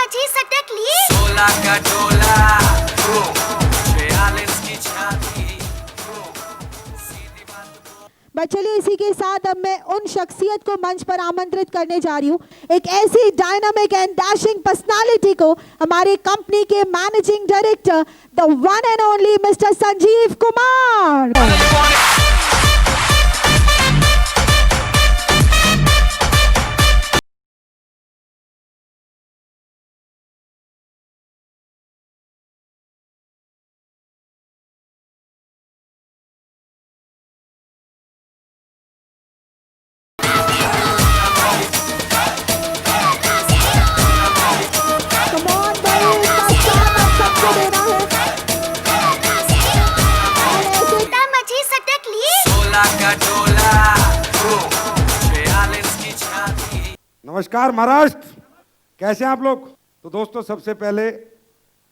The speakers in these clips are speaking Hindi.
मची सटक ली 16 का टोला 46 की छाती। बट चलिए इसी के साथ अब मैं उन शख्सियत को मंच पर आमंत्रित करने जा रही हूँ, एक ऐसी डायनामिक एंड डैशिंग पर्सनालिटी को, हमारी कंपनी के managing director the one and only mister Sanjeev Kumar. मची सटक ली 16 का टोला 46 की छाती। नमस्कार महाराष्ट्र, कैसे हैं आप लोग। तो दोस्तों, सबसे पहले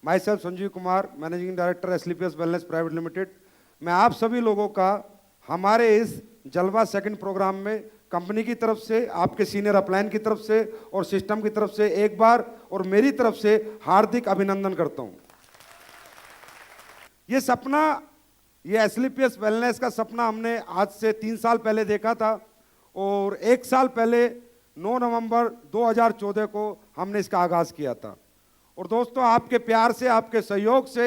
myself Sanjeev Kumar, managing director SLPS wellness private limited, मैं आप सभी लोगों का हमारे इस जलवा सेकंड प्रोग्राम में कंपनी की तरफ से, आपके सीनियर अपलाइन की तरफ से और सिस्टम की तरफ से एक बार और मेरी तरफ से हार्दिक अभिनंदन करता हूं। ये सपना, ये एसलीपीएस वेलनेस का सपना हमने आज से 3 साल पहले देखा था और 1 साल पहले 9 नवंबर 2014 को हमने इसका आगाज़ किया था। और दोस्तों, आपके प्यार से, आपके सहयोग से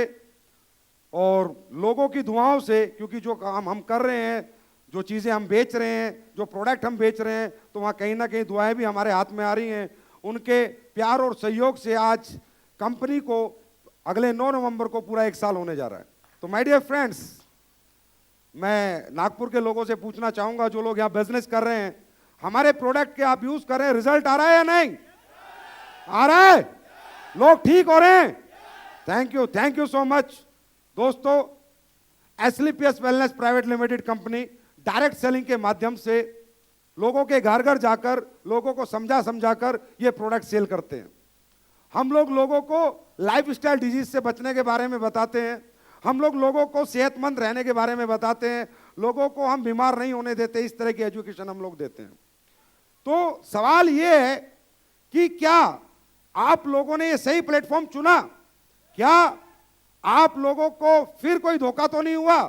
और लोगों की दुआओं से, क्योंकि जो काम हम कर रहे हैं, जो चीज़ें हम बेच रहे हैं, जो प्रोडक्ट हम बेच रहे हैं, तो वहाँ कहीं ना कहीं दुआएं भी हमारे हाथ में आ रही हैं। उनके प्यार और सहयोग से आज कंपनी को अगले 9 नवंबर को पूरा 1 साल होने जा रहा है। तो माय डियर फ्रेंड्स, मैं नागपुर के लोगों से पूछना चाहूँगा, जो लोग यहाँ बिजनेस कर रहे हैं, हमारे प्रोडक्ट के आप यूज़ कर रहे हैं, रिजल्ट आ रहा है या नहीं आ रहा है? लोग ठीक हो रहे हैं? Thank you so much. दोस्तों, SLPS wellness private limited company direct selling के माध्यम से लोगों के घर घर जाकर, लोगों को समझाकर ये प्रोडक्ट सेल करते हैं। हम लोग लोगों को लाइफस्टाइल डिजीज से बचने के बारे में बताते हैं, हम लोग लोगों को सेहतमंद रहने के बारे में बताते हैं, लोगों को हम बीमार नहीं होने देते, इस तरह की एजुकेशन हम लोग देते हैं। तो सवाल ये है कि क्या आप लोगों ने ये सही प्लेटफॉर्म चुना? क्या आप लोगों को फिर कोई धोखा तो नहीं हुआ?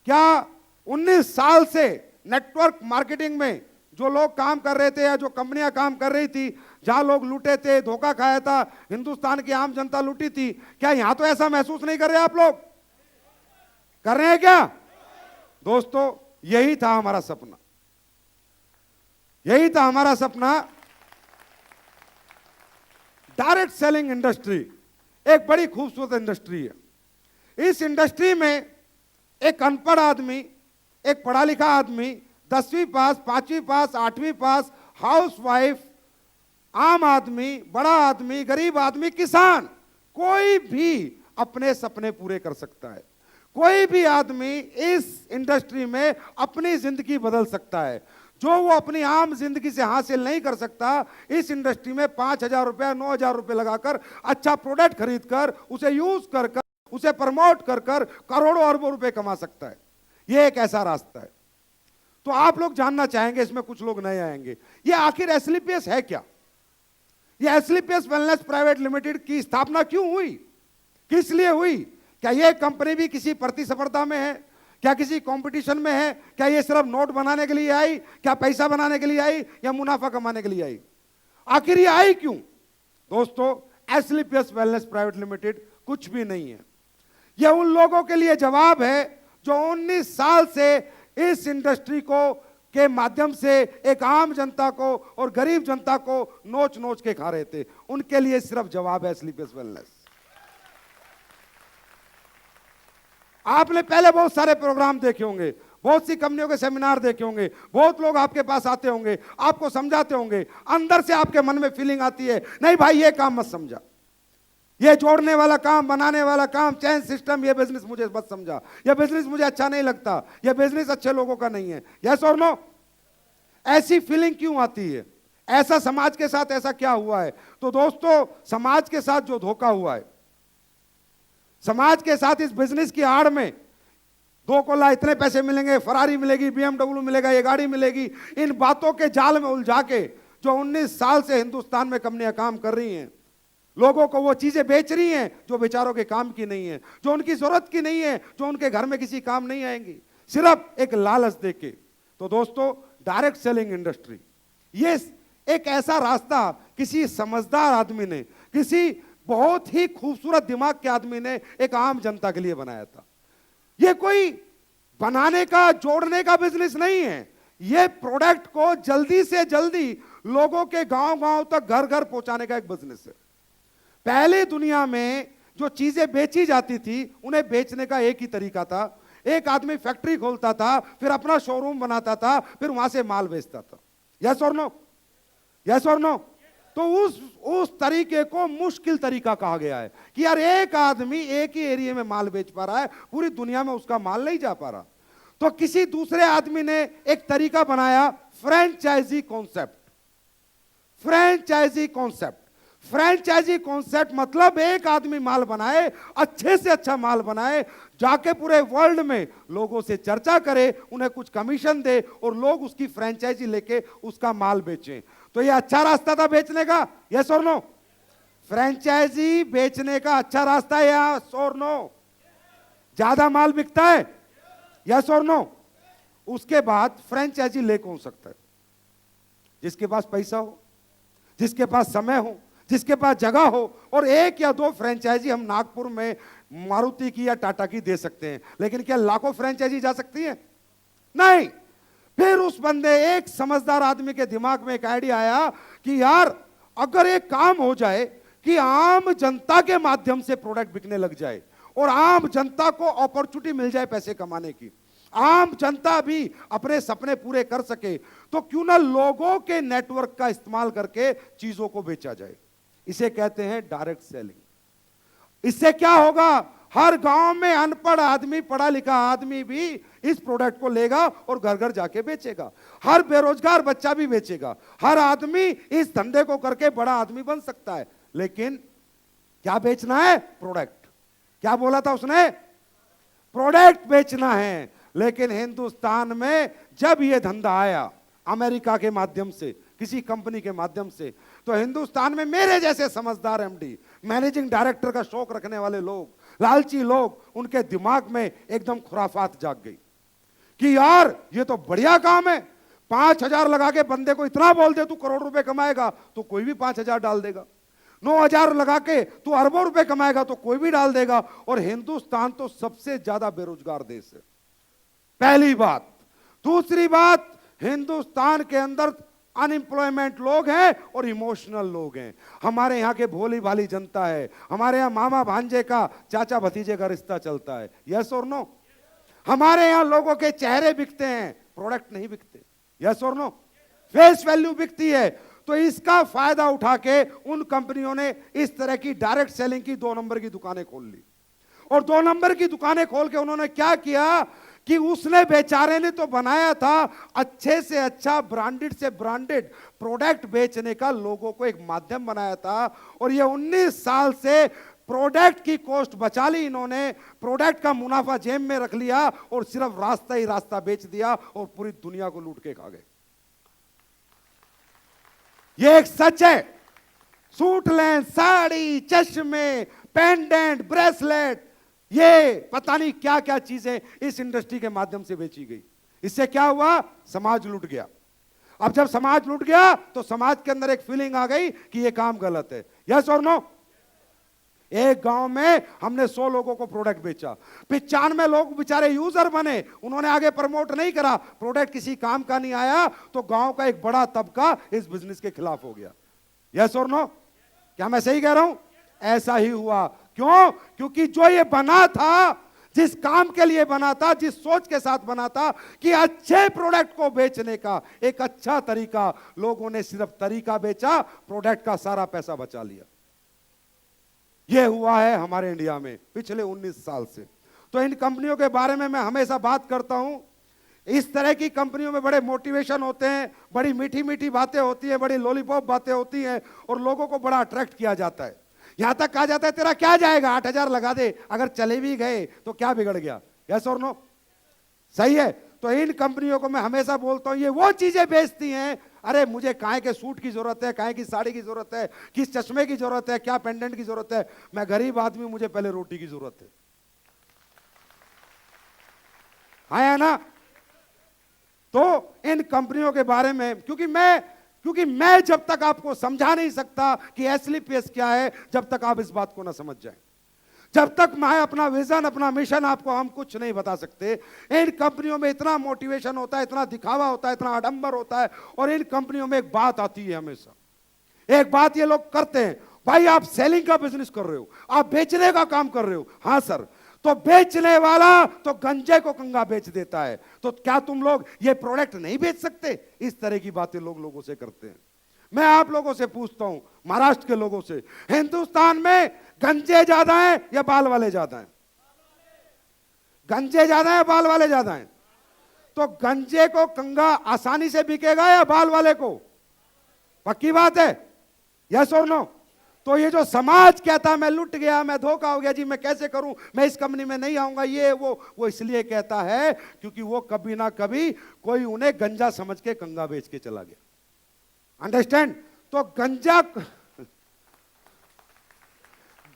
क्या 19 साल से नेटवर्क मार्केटिंग में जो लोग काम कर रहे थे या जो कंपनियां काम कर रही थी, जहां लोग लूटे थे, धोखा खाया था, हिंदुस्तान की आम जनता लूटी थी, क्या यहां तो ऐसा महसूस नहीं कर रहे आप लोग? कर रहे हैं क्या? दोस्तों, यही था हमारा सपना, यही था हमारा सपना। डायरेक्ट सेलिंग इंडस्ट्री एक बड़ी खूबसूरत इंडस्ट्री है। इस इंडस्ट्री में एक अनपढ़ आदमी, एक पढ़ा लिखा आदमी, 10वीं पास, 5वीं पास, 8वीं पास, हाउसवाइफ, आम आदमी, बड़ा आदमी, गरीब आदमी, किसान, कोई भी अपने सपने पूरे कर सकता है। कोई भी आदमी इस इंडस्ट्री में अपनी जिंदगी बदल सकता है। जो वो अपनी आम जिंदगी से हासिल नहीं कर सकता, इस इंडस्ट्री में 5,000 रुपए, 9,000 रुपए लगाकर अच्छा प्रोडक्ट खरीदकर, उसे यूज कर, उसे प्रमोट कर करोड़ों अरबों रुपए कमा सकता है। ये एक ऐसा रास्ता है। तो आप लोग जानना चाहेंगे, इसमें कुछ लोग नए आएंगे, ये आखिर एसलीपीएस है क्या? ये एसलीपीएस वेलनेस प्राइवेट लिमिटेड की स्थापना क्यों हुई, किस लिए हुई? क्या ये कंपनी भी किसी प्रतिस्पर्धा में है? क्या किसी कंपटीशन में है? क्या ये सिर्फ नोट बनाने के लिए आई? क्या पैसा बनाने के लिए आई या मुनाफा कमाने के लिए आई? आखिर ये आई क्यों? दोस्तों, एसलीपीएस वेलनेस प्राइवेट लिमिटेड कुछ भी नहीं है। यह उन लोगों के लिए जवाब है जो 19 साल से इस इंडस्ट्री को के माध्यम से एक आम जनता को और गरीब जनता को नोच नोच के खा रहे थे। उनके लिए सिर्फ जवाब है एसलीपीएस वेलनेस। आपने पहले बहुत सारे प्रोग्राम देखे होंगे, बहुत सी कंपनियों के सेमिनार देखे होंगे, बहुत लोग आपके पास आते होंगे, आपको समझाते होंगे, अंदर से आपके मन में फीलिंग आती है, नहीं भाई ये काम मत समझा, ये जोड़ने वाला काम, बनाने वाला काम, चेन सिस्टम, ये बिजनेस मुझे मत समझा, ये बिजनेस मुझे अच्छा नहीं लगता, ये बिजनेस अच्छे लोगों का नहीं है। यस और नो? ऐसी फीलिंग क्यों आती है? ऐसा समाज के साथ ऐसा क्या हुआ है? तो दोस्तों, समाज के साथ जो धोखा हुआ है, समाज के साथ इस बिजनेस की आड़ में 2 कोला इतने पैसे मिलेंगे, फरारी मिलेगी, BMW मिलेगा, ये गाड़ी मिलेगी, इन बातों के जाल में उलझा के जो 19 साल से हिंदुस्तान में कंपनियां काम कर रही हैं, लोगों को वो चीजें बेच रही हैं जो बेचारों के काम की नहीं है, जो उनकी जरूरत की नहीं है, जो उनके घर में किसी काम नहीं आएंगी, सिर्फ एक लालच देके। तो दोस्तों, डायरेक्ट सेलिंग इंडस्ट्री ये एक ऐसा रास्ता किसी समझदार आदमी ने, किसी बहुत ही खूबसूरत दिमाग के आदमी ने एक आम जनता के लिए बनाया था। ये कोई बनाने का, जोड़ने का बिजनेस नहीं है। ये प्रोडक्ट को जल्दी से जल्दी लोगों के गांव गांव तक, घर घर पहुंचाने का एक बिजनेस है। पहले दुनिया में जो चीजें बेची जाती थी उन्हें बेचने का एक ही तरीका था। एक आदमी फैक्ट्री खोलता था, फिर अपना शोरूम बनाता था, फिर वहां से माल बेचता था। यस और नो? यस और नो? तो उस तरीके को मुश्किल तरीका कहा गया है कि यार एक आदमी एक ही एरिया में माल बेच पा रहा है, पूरी दुनिया में उसका माल नहीं जा पा रहा। तो किसी दूसरे आदमी ने एक तरीका बनाया, franchisee concept. Franchisee concept, franchisee concept मतलब एक आदमी माल बनाए, अच्छे से अच्छा माल बनाए, जाके पूरे वर्ल्ड में लोगों से चर्चा करे, उन्हें कुछ कमीशन दे और लोग उसकी फ्रेंचाइजी लेके उसका माल बेचें। तो ये अच्छा रास्ता था बेचने का? यस और नो? फ्रेंचाइजी बेचने का अच्छा रास्ता है यस और नो? ज्यादा माल बिकता है? यस और नो? उसके बाद फ्रेंचाइजी ले कौन सकता है? जिसके पास पैसा हो, जिसके पास समय हो, जिसके पास जगह हो। और एक या दो फ्रेंचाइजी हम नागपुर में मारुति की या टाटा की दे सकते हैं, लेकिन क्या लाखों फ्रेंचाइजी जा सकती है? नहीं। फिर उस बंदे, एक समझदार आदमी के दिमाग में एक आइडिया आया कि यार अगर एक काम हो जाए कि आम जनता के माध्यम से प्रोडक्ट बिकने लग जाए और आम जनता को अपॉर्चुनिटी मिल जाए पैसे कमाने की, आम जनता भी अपने सपने पूरे कर सके, तो क्यों ना लोगों के नेटवर्क का इस्तेमाल करके चीजों को बेचा जाए। इसे कहते हैं डायरेक्ट सेलिंग। इससे क्या होगा? हर गांव में अनपढ़ आदमी, पढ़ा लिखा आदमी भी इस प्रोडक्ट को लेगा और घर घर जाके बेचेगा। हर बेरोजगार बच्चा भी बेचेगा। हर आदमी इस धंधे को करके बड़ा आदमी बन सकता है। लेकिन क्या बेचना है? प्रोडक्ट। क्या बोला था उसने? प्रोडक्ट बेचना है। लेकिन हिंदुस्तान में जब यह धंधा आया अमेरिका के माध्यम से, किसी कंपनी के माध्यम से, तो हिंदुस्तान में मेरे जैसे समझदार एमडी, मैनेजिंग डायरेक्टर का शौक रखने वाले लोग, लालची लोग, उनके दिमाग में एकदम खुराफात जाग गई कि यार ये तो बढ़िया काम है। 5,000 लगा के बंदे को इतना बोल दे तू करोड़ रुपए कमाएगा तो कोई भी 5,000 डाल देगा। 9,000 लगा के तू अरबों रुपए कमाएगा तो कोई भी डाल देगा। और हिंदुस्तान तो सबसे ज्यादा बेरोजगार देश है, पहली बात। दूसरी बात, हिंदुस्तान के अंदर अनएम्प्लॉयमेंट लोग हैं और इमोशनल लोग हैं। हमारे यहाँ के भोली भाली जनता है। हमारे यहाँ मामा भांजे का, चाचा भतीजे का रिश्ता चलता है। यस और नो? हमारे यहाँ लोगों के चेहरे बिकते हैं, प्रोडक्ट नहीं बिकते। यस और नो? फेस वैल्यू बिकती है। तो इसका फायदा उठा के उन कंपनियों ने इस तरह की डायरेक्ट सेलिंग की 2 नंबर की दुकानें खोल ली। और 2 नंबर की दुकानें खोल के उन्होंने क्या किया कि उसने, बेचारे ने तो बनाया था अच्छे से अच्छा, ब्रांडेड से ब्रांडेड प्रोडक्ट बेचने का, लोगों को एक माध्यम बनाया था। और ये 19 साल से प्रोडक्ट की कॉस्ट बचा ली इन्होंने, प्रोडक्ट का मुनाफा जेब में रख लिया और सिर्फ रास्ता ही रास्ता बेच दिया और पूरी दुनिया को लूट के खा गए। ये एक सच है। सूट लें, साड़ी, चश्मे, पेंडेंट, ब्रेसलेट, ये पता नहीं क्या क्या चीजें इस इंडस्ट्री के माध्यम से बेची गई। इससे क्या हुआ? समाज लूट गया। अब जब समाज लूट गया तो समाज के अंदर एक फीलिंग आ गई कि ये काम गलत है। यस और नो? एक गांव में हमने 100 लोगों को प्रोडक्ट बेचा, 95 लोग बेचारे यूजर बने, उन्होंने आगे प्रमोट नहीं करा, प्रोडक्ट किसी काम का नहीं आया, तो गांव का एक बड़ा तबका इस बिजनेस के खिलाफ हो गया। यस और नो? क्या मैं सही कह रहा हूं? ऐसा ही हुआ। क्यों? क्योंकि जो ये बना था, जिस काम के लिए बना था, जिस सोच के साथ बना था कि अच्छे प्रोडक्ट को बेचने का एक अच्छा तरीका, लोगों ने सिर्फ तरीका बेचा, प्रोडक्ट का सारा पैसा बचा लिया। यह हुआ है हमारे इंडिया में पिछले 19 साल से। तो इन कंपनियों के बारे में मैं हमेशा बात करता हूं। इस तरह की कंपनियों में बड़े मोटिवेशन होते हैं, बड़ी मीठी मीठी बातें होती है, बड़ी लॉलीपॉप बातें होती हैं और लोगों को बड़ा अट्रैक्ट किया जाता है। यहां तक कहा जाता है तेरा क्या जाएगा, 8,000 लगा दे, अगर चले भी गए तो क्या बिगड़ गया। यस और नो? सही है। तो इन कंपनियों को मैं हमेशा बोलता हूं, ये वो चीजें बेचती हैं, अरे मुझे काहे के सूट की जरूरत है, काहे की साड़ी की जरूरत है, किस चश्मे की जरूरत है, क्या पेंडेंट की जरूरत है, मैं गरीब आदमी, मुझे पहले रोटी की जरूरत है। है ना? तो इन कंपनियों के बारे में, क्योंकि मैं जब तक आपको समझा नहीं सकता कि एसलीपीएस क्या है, जब तक आप इस बात को ना समझ जाएं, जब तक मैं अपना विजन, अपना मिशन आपको हम कुछ नहीं बता सकते। इन कंपनियों में इतना मोटिवेशन होता है, इतना दिखावा होता है, इतना आडंबर होता है, और इन कंपनियों में एक बात आती है हमेशा, एक बात ये लोग करते हैं, भाई आप सेलिंग का बिजनेस कर रहे हो, आप बेचने का काम कर रहे हो। हाँ सर, तो बेचने वाला तो गंजे को कंगा बेच देता है, तो क्या तुम लोग ये प्रोडक्ट नहीं बेच सकते? इस तरह की बातें लोगों से करते हैं। मैं आप लोगों से पूछता हूं, महाराष्ट्र के लोगों से, हिंदुस्तान में गंजे ज्यादा हैं या बाल वाले ज्यादा हैं? गंजे ज्यादा हैं, बाल वाले ज्यादा हैं? तो गंजे को कंगा आसानी से बिकेगा या बाल वाले को? पक्की बात है, यस और नो? तो ये जो समाज कहता है मैं लुट गया, मैं धोखा हो गया जी, मैं कैसे करूं, मैं इस कंपनी में नहीं आऊंगा, ये वो इसलिए कहता है क्योंकि वो कभी ना कभी कोई उन्हें गंजा समझ के कंगा बेच के चला गया। अंडरस्टैंड? तो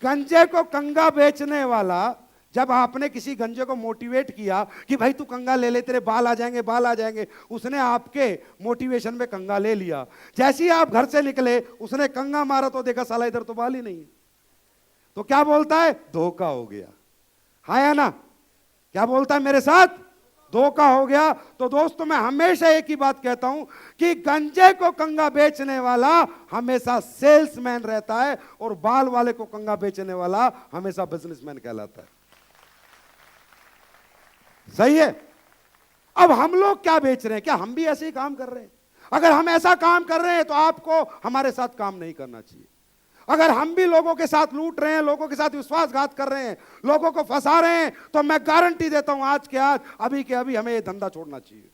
गंजे को कंगा बेचने वाला, जब आपने किसी गंजे को मोटिवेट किया कि भाई तू कंगा ले ले, तेरे बाल आ जाएंगे, बाल आ जाएंगे, उसने आपके मोटिवेशन में कंगा ले लिया। जैसे ही आप घर से निकले, उसने कंगा मारा तो देखा साला इधर तो बाल ही नहीं है, तो क्या बोलता है? धोखा हो गया। हाँ या ना? क्या बोलता है मेरे साथ? धोखा हो गया। तो दोस्तों, मैं हमेशा एक ही बात कहता हूं कि गंजे को कंगा बेचने वाला हमेशा सेल्समैन रहता है, और बाल वाले को कंगा बेचने वाला हमेशा बिजनेसमैन कहलाता है। सही है? अब हम लोग क्या बेच रहे हैं? क्या हम भी ऐसे ही काम कर रहे हैं? अगर हम ऐसा काम कर रहे हैं तो आपको हमारे साथ काम नहीं करना चाहिए। अगर हम भी लोगों के साथ लूट रहे हैं, लोगों के साथ विश्वासघात कर रहे हैं, लोगों को फंसा रहे हैं, तो मैं गारंटी देता हूं आज के आज, अभी के अभी हमें यह धंधा छोड़ना चाहिए।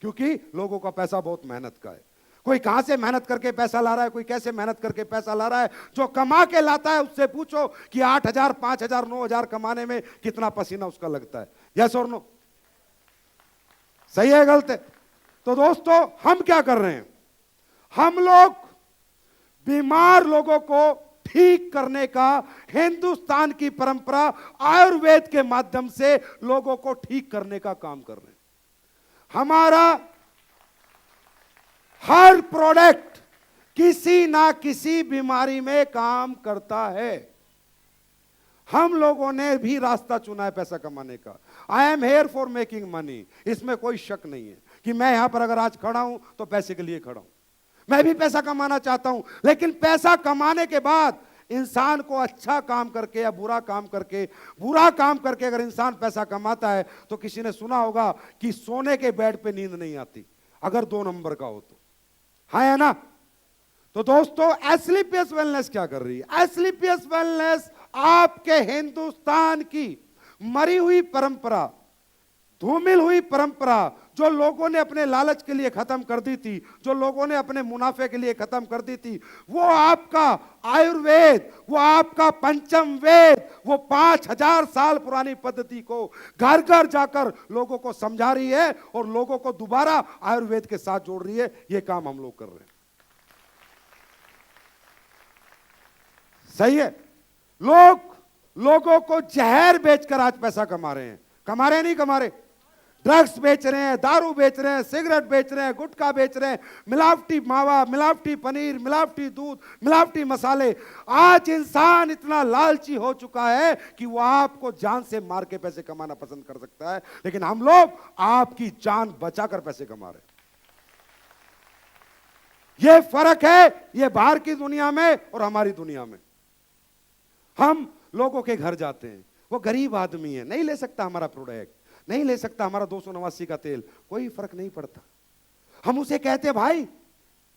क्योंकि लोगों का पैसा बहुत मेहनत का है। कोई कहां से मेहनत करके पैसा ला रहा है, कोई कैसे मेहनत करके पैसा ला रहा है। जो कमा के लाता है उससे पूछो कि 8,000, 5,000, 9,000 कमाने में कितना पसीना उसका लगता है। यस और नो? सही है, गलत है? तो दोस्तों, हम क्या कर रहे हैं? हम लोग बीमार लोगों को ठीक करने का, हिंदुस्तान की परंपरा आयुर्वेद के माध्यम से लोगों को ठीक करने का काम कर रहे हैं। हमारा हर प्रोडक्ट किसी ना किसी बीमारी में काम करता है। हम लोगों ने भी रास्ता चुना है पैसा कमाने का। I am here for making money, इसमें कोई शक नहीं है कि मैं यहां पर अगर आज खड़ा हूं तो पैसे के लिए खड़ा हूं। मैं भी पैसा कमाना चाहता हूं, लेकिन पैसा कमाने के बाद इंसान को अच्छा काम करके या बुरा काम करके अगर इंसान पैसा कमाता है, तो किसी ने सुना होगा कि सोने के बेड पे नींद नहीं आती अगर 2 नंबर का हो तो। हाँ है ना? तो दोस्तों, एस्क्लेपियस वेलनेस क्या कर रही है? एस्क्लेपियस वेलनेस आपके हिंदुस्तान की मरी हुई परंपरा, धूमिल हुई परंपरा, जो लोगों ने अपने लालच के लिए खत्म कर दी थी, जो लोगों ने अपने मुनाफे के लिए खत्म कर दी थी, वो आपका आयुर्वेद, वो आपका पंचम वेद, वो 5,000 साल पुरानी पद्धति को घर घर जाकर लोगों को समझा रही है और लोगों को दोबारा आयुर्वेद के साथ जोड़ रही है। ये काम हम लोग कर रहे हैं। सही है? लोगों को जहर बेचकर आज पैसा कमा रहे हैं। कमा रहे हैं, नहीं कमा रहे? ड्रग्स बेच रहे हैं, दारू बेच रहे हैं, सिगरेट बेच रहे हैं, गुटखा बेच रहे हैं, मिलावटी मावा, मिलावटी पनीर, मिलावटी दूध, मिलावटी मसाले। आज इंसान इतना लालची हो चुका है कि वो आपको जान से मार के पैसे कमाना पसंद कर सकता है, लेकिन हम लोग आपकी जान बचाकर पैसे कमा रहे हैं। ये फर्क है, ये बाहर की दुनिया में और हमारी दुनिया में। हम लोगों के घर जाते हैं, वो गरीब आदमी है, नहीं ले सकता हमारा प्रोडक्ट, नहीं ले सकता हमारा 289 का तेल, कोई फर्क नहीं पड़ता। हम उसे कहते भाई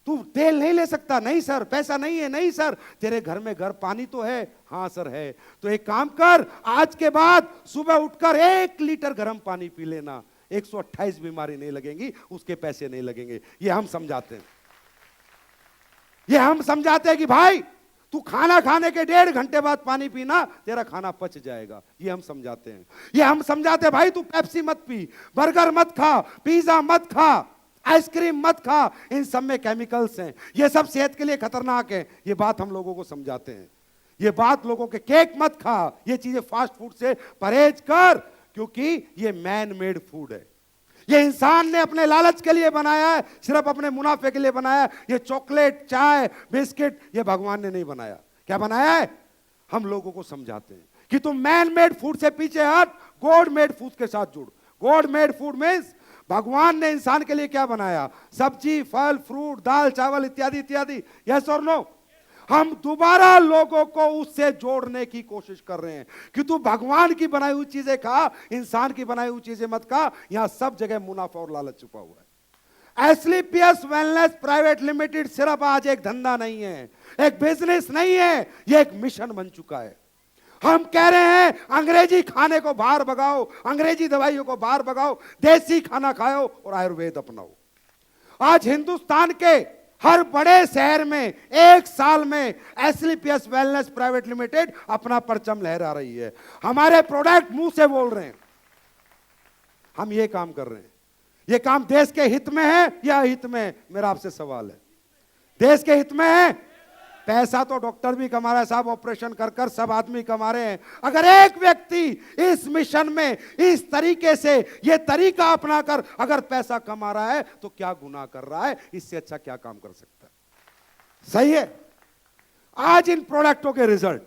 तू तेल नहीं ले सकता? नहीं सर, पैसा नहीं है। नहीं सर, तेरे घर में पानी तो है? हाँ सर है। तो एक काम कर, आज के बाद सुबह उठकर 1 लीटर गर्म पानी पी लेना, 128 बीमारी नहीं लगेंगी, उसके पैसे नहीं लगेंगे। ये हम समझाते हैं। ये हम समझाते हैं कि भाई तू खाना खाने के 1.5 घंटे बाद पानी पीना, तेरा खाना पच जाएगा। ये हम समझाते हैं। ये हम समझाते हैं भाई तू पेप्सी मत पी, बर्गर मत खा, पिज्जा मत खा, आइसक्रीम मत खा, इन सब में केमिकल्स हैं, ये सब सेहत के लिए खतरनाक है। ये बात हम लोगों को समझाते हैं। ये बात लोगों के, केक मत खा, ये चीजें फास्ट फूड से परहेज कर, क्योंकि ये मैन मेड फूड है। ये इंसान ने अपने लालच के लिए बनाया है, सिर्फ अपने मुनाफे के लिए बनाया है। ये चॉकलेट, चाय, बिस्किट, ये भगवान ने नहीं बनाया। क्या बनाया है? हम लोगों को समझाते हैं कि तुम मैन मेड फूड से पीछे हट, गॉड मेड फूड के साथ जुड़। गॉड मेड फूड मीन्स भगवान ने इंसान के लिए क्या बनाया? सब्जी, फल, फ्रूट, दाल, चावल इत्यादि इत्यादि। यस और नो? हम दोबारा लोगों को उससे जोड़ने की कोशिश कर रहे हैं कि तू भगवान की बनाई हुई चीजें खा, इंसान की बनाई हुई चीजें मत खा। यहां सब जगह मुनाफा और लालच छुपा हुआ है। एस्क्लेपियस वेलनेस प्राइवेट लिमिटेड सिर्फ आज एक धंधा नहीं है, एक बिजनेस नहीं है, यह एक मिशन बन चुका है। हम कह रहे हैं अंग्रेजी खाने को बाहर भगाओ, अंग्रेजी दवाइयों को बाहर भगाओ, देसी खाना खाओ और आयुर्वेद अपनाओ। आज हिंदुस्तान के हर बड़े शहर में 1 साल में एस्क्लेपियस वेलनेस प्राइवेट लिमिटेड अपना परचम लहरा रही है। हमारे प्रोडक्ट मुंह से बोल रहे हैं। हम ये काम कर रहे हैं। ये काम देश के हित में है या हित में है? मेरा आपसे सवाल है। देश के हित में है? पैसा तो डॉक्टर भी कमा रहा है साहब, ऑपरेशन कर कर सब आदमी कमा रहे हैं। अगर एक व्यक्ति इस मिशन में इस तरीके से ये तरीका अपनाकर अगर पैसा कमा रहा है तो क्या गुनाह कर रहा है? इससे अच्छा क्या काम कर सकता है? सही है। आज इन प्रोडक्टों के रिजल्ट,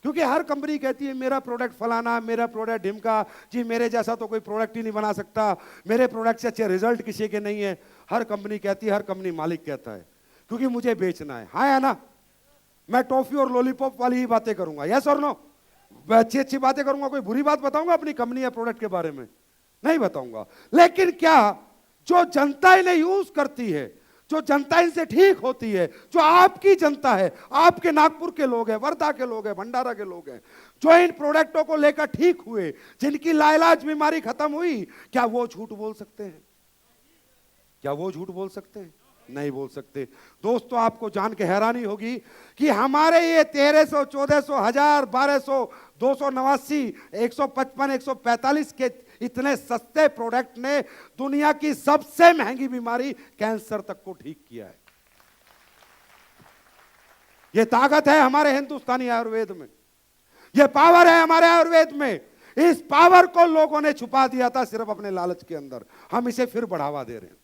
क्योंकि हर कंपनी कहती है मेरा प्रोडक्ट फलाना, मेरा प्रोडक्ट ढिमका, जी मेरे जैसा तो कोई प्रोडक्ट ही नहीं बना सकता, मेरे प्रोडक्ट से अच्छे रिजल्ट किसी के नहीं है। हर कंपनी कहती है, हर कंपनी मालिक कहता है, क्योंकि मुझे बेचना है। हाँ या ना? मैं टॉफी और लॉलीपॉप वाली ही बातें करूंगा। यस और नो? अच्छी अच्छी बातें करूंगा, कोई बुरी बात बताऊंगा अपनी कंपनी या प्रोडक्ट के बारे में? नहीं बताऊंगा। लेकिन क्या जो जनता इन्हें यूज करती है, जो जनता इनसे ठीक होती है, जो आपकी जनता है, आपके नागपुर के लोग हैं, वर्धा के लोग हैं, भंडारा के लोग हैं, जो इन प्रोडक्टों को लेकर ठीक हुए, जिनकी लाइलाज बीमारी खत्म हुई, क्या वो झूठ बोल सकते हैं? क्या वो झूठ बोल सकते हैं? नहीं बोल सकते। दोस्तों, आपको जान के हैरानी होगी कि हमारे ये 1300, 1400, 1000, 1200, 289, 155, 145 के इतने सस्ते प्रोडक्ट ने दुनिया की सबसे महंगी बीमारी कैंसर तक को ठीक किया है। ये ताकत है हमारे हिंदुस्तानी आयुर्वेद में, ये पावर है हमारे आयुर्वेद में। इस पावर को लोगों ने छुपा दिया था सिर्फ अपने लालच के अंदर। हम इसे फिर बढ़ावा दे रहे हैं।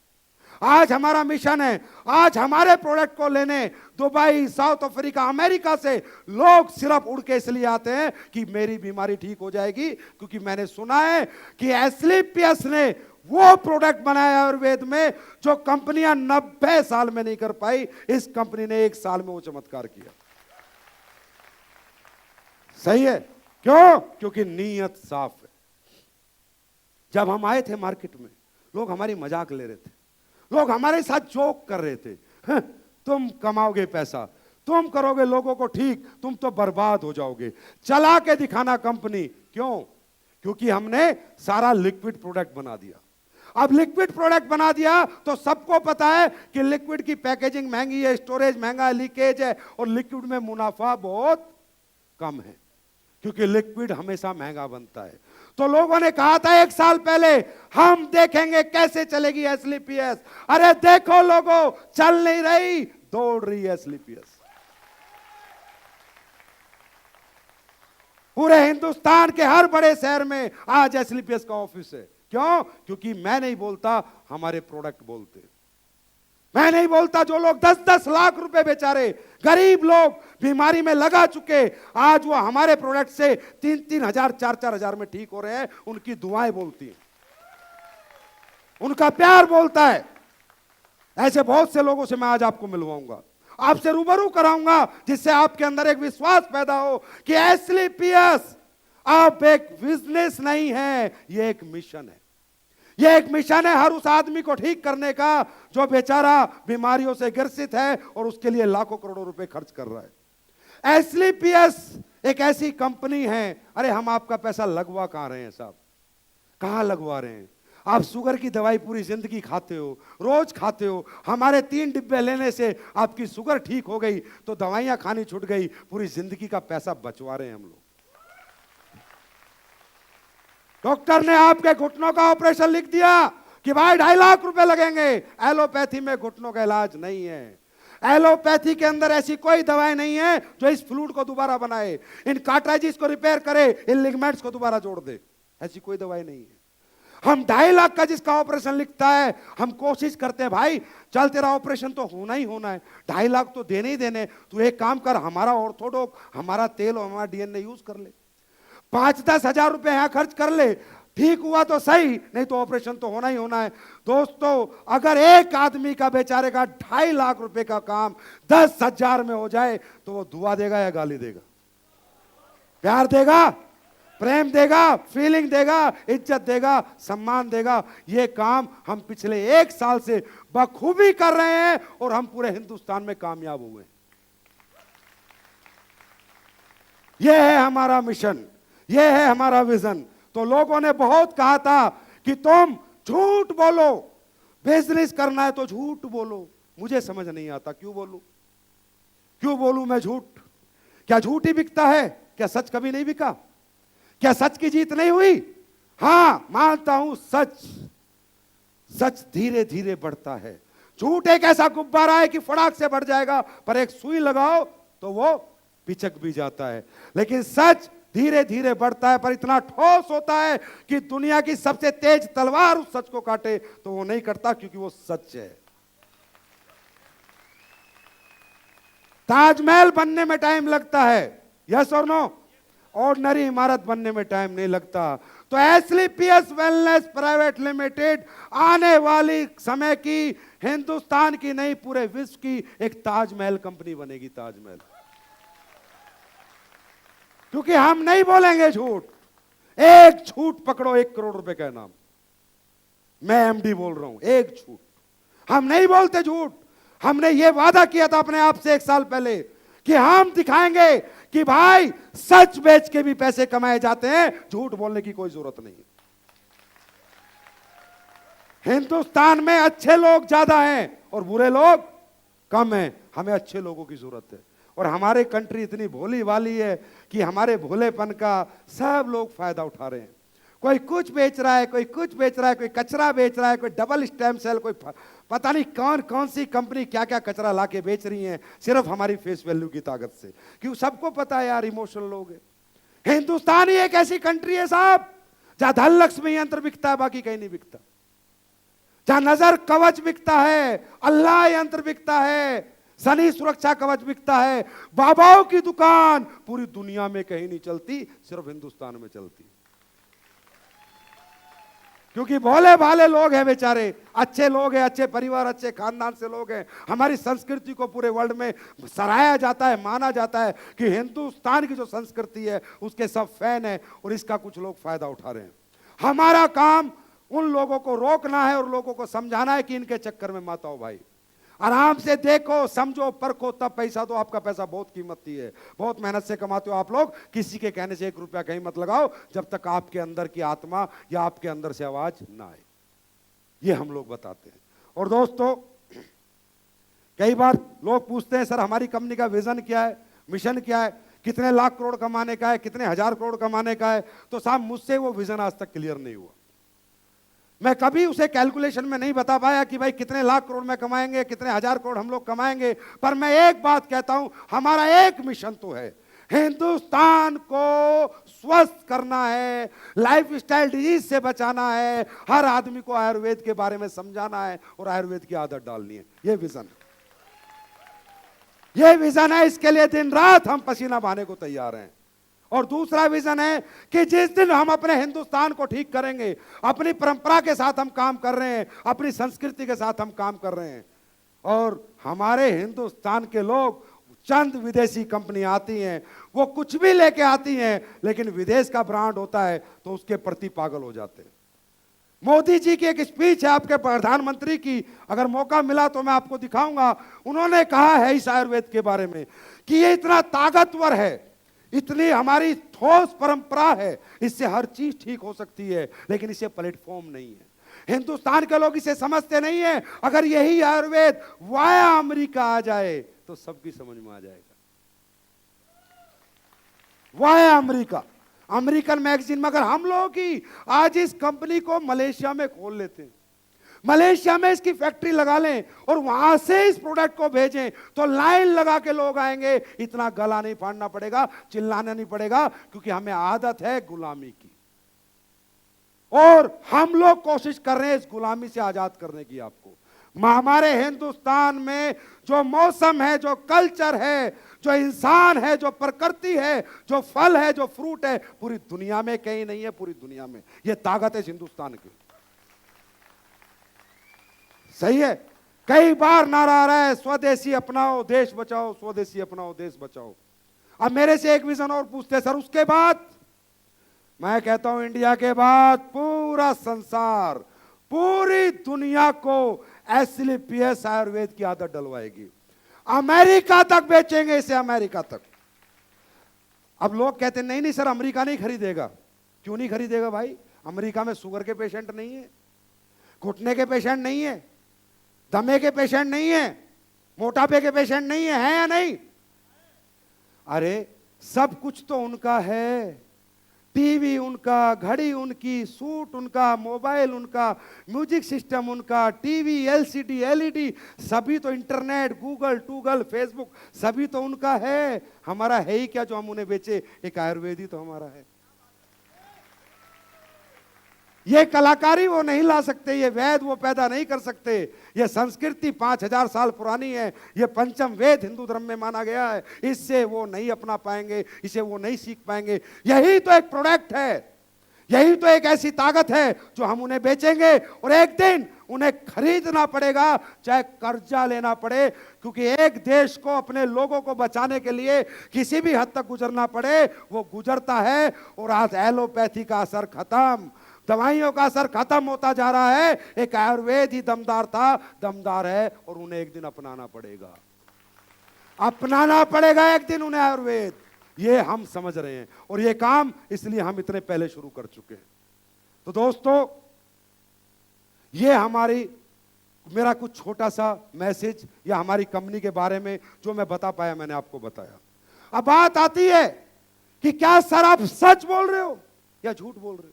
आज हमारा मिशन है, आज हमारे प्रोडक्ट को लेने दुबई, साउथ अफ्रीका, अमेरिका से लोग सिर्फ उड़ के इसलिए आते हैं कि मेरी बीमारी ठीक हो जाएगी, क्योंकि मैंने सुना है कि एस्क्लेपियस ने वो प्रोडक्ट बनाया आयुर्वेद में जो कंपनियां 90 साल में नहीं कर पाई। इस कंपनी ने 1 साल में वो चमत्कार किया। सही है? क्यों? क्योंकि नीयत साफ है। जब हम आए थे मार्केट में, लोग हमारी मजाक ले रहे थे, लोग हमारे साथ जोक कर रहे थे। तुम कमाओगे पैसा, तुम करोगे लोगों को ठीक, तुम तो बर्बाद हो जाओगे। चला के दिखाना कंपनी। क्यों? क्योंकि हमने सारा लिक्विड प्रोडक्ट बना दिया। अब लिक्विड प्रोडक्ट बना दिया तो सबको पता है कि लिक्विड की पैकेजिंग महंगी है, स्टोरेज महंगा है, लीकेज है, और लिक्विड में मुनाफा बहुत कम है, क्योंकि लिक्विड हमेशा महंगा बनता है। तो लोगों ने कहा था 1 साल पहले, हम देखेंगे कैसे चलेगी एस्क्लेपियस। अरे देखो लोगों, चल नहीं रही, दौड़ रही है एस्क्लेपियस। पूरे हिंदुस्तान के हर बड़े शहर में आज एस्क्लेपियस का ऑफिस है। क्यों? क्योंकि मैं नहीं बोलता, हमारे प्रोडक्ट बोलते। मैं नहीं बोलता। जो लोग 10-10 लाख रुपए बेचारे गरीब लोग बीमारी में लगा चुके, आज वो हमारे प्रोडक्ट से 3-3 हजार, 4-4 हजार में ठीक हो रहे हैं। उनकी दुआएं बोलती हैं, उनका प्यार बोलता है। ऐसे बहुत से लोगों से मैं आज आपको मिलवाऊंगा, आपसे रूबरू कराऊंगा, जिससे आपके अंदर एक विश्वास पैदा हो कि एस्क्लेपियस अब एक बिजनेस नहीं है, ये एक मिशन है। यह एक मिशन है हर उस आदमी को ठीक करने का जो बेचारा बीमारियों से ग्रसित है और उसके लिए लाखों करोड़ों रुपए खर्च कर रहा है। एस्क्लेपियस एक ऐसी कंपनी है। अरे हम आपका पैसा लगवा कहां रहे हैं साहब? कहां लगवा रहे हैं? आप शुगर की दवाई पूरी जिंदगी खाते हो, रोज खाते हो। हमारे 3 डिब्बे लेने से आपकी शुगर ठीक हो गई तो दवाइयां खानी छूट गई, पूरी जिंदगी का पैसा बचवा रहे हैं हम लोग। डॉक्टर ने आपके घुटनों का ऑपरेशन लिख दिया कि भाई 2.5 लाख रुपए लगेंगे। एलोपैथी में घुटनों का इलाज नहीं है। एलोपैथी के अंदर ऐसी कोई दवाई नहीं है जो इस फ्लूइड को दोबारा बनाए, इन कार्ट्राइजिस को रिपेयर करे, इन लिगामेंट्स को दोबारा जोड़ दे। ऐसी कोई दवाई नहीं है। हम 2.5 लाख का जिसका ऑपरेशन लिखता है, हम कोशिश करते हैं भाई चल तेरा ऑपरेशन तो होना ही होना है, 2.5 लाख तो देने ही देने। तू एक काम कर, हमारा ऑर्थोडॉक, हमारा तेल और हमारा डीएनए यूज कर ले, 5-10 हजार रुपए यहां खर्च कर ले, ठीक हुआ तो सही, नहीं तो ऑपरेशन तो होना ही होना है। दोस्तों, अगर एक आदमी का बेचारे का 2.5 लाख रुपए का काम 10 हजार में हो जाए तो वो दुआ देगा या गाली देगा? प्यार देगा, प्रेम देगा, फीलिंग देगा, इज्जत देगा, सम्मान देगा। ये काम हम पिछले 1 साल से बखूबी कर रहे हैं और हम पूरे हिंदुस्तान में कामयाब हुए। यह है हमारा मिशन, यह है हमारा विजन। तो लोगों ने बहुत कहा था कि तुम झूठ बोलो, बिजनेस करना है तो झूठ बोलो। मुझे समझ नहीं आता क्यों बोलूं, क्यों बोलूं मैं झूठ? क्या झूठ ही बिकता है? क्या सच कभी नहीं बिका? क्या सच की जीत नहीं हुई? हां, मानता हूं, सच धीरे धीरे बढ़ता है। झूठ एक ऐसा गुब्बारा है कि फटाक से बढ़ जाएगा, पर एक सुई लगाओ तो वो पिचक भी जाता है। लेकिन सच धीरे धीरे बढ़ता है, पर इतना ठोस होता है कि दुनिया की सबसे तेज तलवार उस सच को काटे तो वो नहीं करता, क्योंकि वो सच है। ताजमहल बनने में टाइम लगता है, यस और नो? ऑर्डिनरी इमारत बनने में टाइम नहीं लगता। तो एस्क्लेपियस वेलनेस प्राइवेट लिमिटेड आने वाली समय की हिंदुस्तान की नहीं, पूरे विश्व की एक ताजमहल कंपनी बनेगी। ताजमहल, क्योंकि हम नहीं बोलेंगे झूठ। एक झूठ पकड़ो 1 करोड़ रुपए का नाम, मैं एमडी बोल रहा हूं, एक झूठ। हम नहीं बोलते झूठ। हमने ये वादा किया था अपने आप से 1 साल पहले कि हम दिखाएंगे कि भाई सच बेच के भी पैसे कमाए जाते हैं, झूठ बोलने की कोई जरूरत नहीं। हिंदुस्तान में अच्छे लोग ज्यादा हैं और बुरे लोग कम हैं। हमें अच्छे लोगों की जरूरत है। और हमारे कंट्री इतनी भोली वाली है कि हमारे भोलेपन का सब लोग फायदा उठा रहे हैं। कोई कुछ बेच रहा है, कोई कुछ बेच रहा है, कोई कचरा बेच रहा है, कोई डबल स्टेम सेल, कोई पता नहीं कौन कौन सी कंपनी क्या क्या कचरा लाके बेच रही है, सिर्फ हमारी फेस वैल्यू की ताकत से। क्योंकि सबको पता है यार, इमोशनल लोग हैं। हिंदुस्तान ही एक ऐसी कंट्री है साहब जहां धन लक्ष्मी यंत्र बिकता है, बाकी कहीं नहीं बिकता। जहां नजर कवच बिकता है, अल्लाह यंत्र बिकता है, शनि सुरक्षा कवच बिकता है, बाबाओं की दुकान पूरी दुनिया में कहीं नहीं चलती, सिर्फ हिंदुस्तान में चलती। क्योंकि भोले भाले लोग हैं बेचारे, अच्छे लोग हैं, अच्छे परिवार, अच्छे खानदान से लोग हैं। हमारी संस्कृति को पूरे वर्ल्ड में सराहा जाता है, माना जाता है कि हिंदुस्तान की जो संस्कृति है उसके सब फैन है और इसका कुछ लोग फायदा उठा रहे हैं। हमारा काम उन लोगों को रोकना है और लोगों को समझाना है कि इनके चक्कर में मत आओ भाई। आराम से देखो, समझो, परखो, तब पैसा दो। आपका पैसा बहुत कीमती है, बहुत मेहनत से कमाते हो आप लोग। किसी के कहने से 1 रुपया कहीं मत लगाओ जब तक आपके अंदर की आत्मा या आपके अंदर से आवाज ना आए। ये हम लोग बताते हैं। और दोस्तों, कई बार लोग पूछते हैं सर हमारी कंपनी का विजन क्या है, मिशन क्या है, कितने लाख करोड़ कमाने का है, कितने हजार करोड़ कमाने का है। तो साहब मुझसे वो विजन आज तक क्लियर नहीं हुआ। मैं कभी उसे कैलकुलेशन में नहीं बता पाया कि भाई कितने लाख करोड़ में कमाएंगे, कितने हजार करोड़ हम लोग कमाएंगे। पर मैं एक बात कहता हूं, हमारा एक मिशन तो है, हिंदुस्तान को स्वस्थ करना है, लाइफस्टाइल डिजीज से बचाना है, हर आदमी को आयुर्वेद के बारे में समझाना है और आयुर्वेद की आदत डालनी है। ये विजन है, ये विजन है। इसके लिए दिन रात हम पसीना बहाने को तैयार हैं। और दूसरा विजन है कि जिस दिन हम अपने हिंदुस्तान को ठीक करेंगे, अपनी परंपरा के साथ हम काम कर रहे हैं, अपनी संस्कृति के साथ हम काम कर रहे हैं, और हमारे हिंदुस्तान के लोग, चंद विदेशी कंपनी आती हैं, वो कुछ भी लेके आती हैं, लेकिन विदेश का ब्रांड होता है तो उसके प्रति पागल हो जाते हैं। मोदी जी की एक स्पीच है आपके प्रधानमंत्री की, अगर मौका मिला तो मैं आपको दिखाऊंगा। उन्होंने कहा है इस आयुर्वेद के बारे में कि ये इतना ताकतवर है, इतनी हमारी ठोस परंपरा है, इससे हर चीज ठीक हो सकती है, लेकिन इसे प्लेटफॉर्म नहीं है। हिंदुस्तान के लोग इसे समझते नहीं है। अगर यही आयुर्वेद वाया अमेरिका आ जाए तो सबकी समझ में आ जाएगा। वाया अमेरिका, अमेरिकन मैगजीन में अगर हम लोग की आज इस कंपनी को मलेशिया में खोल लेते हैं, मलेशिया में इसकी फैक्ट्री लगा लें और वहां से इस प्रोडक्ट को भेजें तो लाइन लगा के लोग आएंगे। इतना गला नहीं फाड़ना पड़ेगा, चिल्लाना नहीं पड़ेगा, क्योंकि हमें आदत है गुलामी की और हम लोग कोशिश कर रहे हैं इस गुलामी से आजाद करने की। आपको हमारे हिंदुस्तान में जो मौसम है, जो कल्चर है, जो इंसान है, जो प्रकृति है, जो फल है, जो फ्रूट है, पूरी दुनिया में कहीं नहीं है। पूरी दुनिया में यह ताकत है इस हिंदुस्तान की। सही है। कई बार नारा आ रहा है स्वदेशी अपनाओ देश बचाओ, स्वदेशी अपनाओ देश बचाओ। अब मेरे से एक विजन और पूछते सर उसके बाद, मैं कहता हूं इंडिया के बाद पूरा संसार, पूरी दुनिया को एस्क्लेपियस आयुर्वेद की आदत डलवाएगी। अमेरिका तक बेचेंगे इसे, अमेरिका तक। अब लोग कहते नहीं नहीं सर अमेरिका नहीं खरीदेगा। क्यों नहीं खरीदेगा भाई? अमेरिका में शुगर के पेशेंट नहीं है, घुटने के पेशेंट नहीं है, दमे के पेशेंट नहीं है, मोटापे के पेशेंट नहीं है या नहीं? अरे सब कुछ तो उनका है। टीवी उनका, घड़ी उनकी, सूट उनका, मोबाइल उनका, म्यूजिक सिस्टम उनका, टीवी, एलसीडी, एलईडी, सभी तो इंटरनेट, गूगल, फेसबुक, सभी तो उनका है। हमारा है ही क्या जो हम उन्हें बेचे? एक आयुर्वेदी तो हमारा है। ये कलाकारी वो नहीं ला सकते, ये वेद वो पैदा नहीं कर सकते, ये संस्कृति 5000 साल पुरानी है, ये पंचम वेद हिंदू धर्म में माना गया है, इससे वो नहीं अपना पाएंगे, इसे वो नहीं सीख पाएंगे। यही तो एक प्रोडक्ट है, यही तो एक ऐसी ताकत है जो हम उन्हें बेचेंगे और एक दिन उन्हें खरीदना पड़ेगा, चाहे कर्जा लेना पड़े, क्योंकि एक देश को अपने लोगों को बचाने के लिए किसी भी हद तक गुजरना पड़े वो गुजरता है। और आज एलोपैथी का असर खत्म, दवाइयों का असर खत्म होता जा रहा है। एक आयुर्वेद ही दमदार था, दमदार है और उन्हें एक दिन अपनाना पड़ेगा, अपनाना पड़ेगा एक दिन उन्हें आयुर्वेद। ये हम समझ रहे हैं और ये काम इसलिए हम इतने पहले शुरू कर चुके हैं। तो दोस्तों ये मेरा कुछ छोटा सा मैसेज या हमारी कंपनी के बारे में जो मैं बता पाया मैंने आपको बताया। अब बात आती है कि क्या सर आप सच बोल रहे हो या झूठ बोल रहे हो?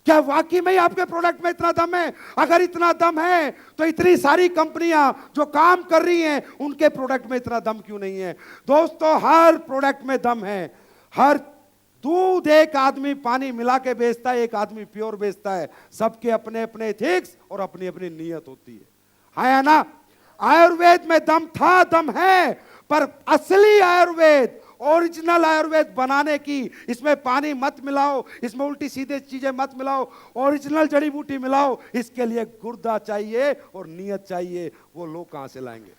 क्या वाकई में आपके प्रोडक्ट में इतना दम है? अगर इतना दम है तो इतनी सारी कंपनियां जो काम कर रही हैं उनके प्रोडक्ट में इतना दम क्यों नहीं है? दोस्तों हर प्रोडक्ट में दम है। हर दूध एक आदमी पानी मिला के बेचता है, एक आदमी प्योर बेचता है। सबके अपने अपने एथिक्स और अपनी अपनी नीयत होती है या ना? आयुर्वेद में दम था, दम है, पर असली आयुर्वेद, ओरिजिनल आयुर्वेद बनाने की, इसमें पानी मत मिलाओ, इसमें उल्टी सीधे चीजें मत मिलाओ, ओरिजिनल जड़ी बूटी मिलाओ, इसके लिए गुर्दा चाहिए और नीयत चाहिए। वो लोग कहां से लाएंगे?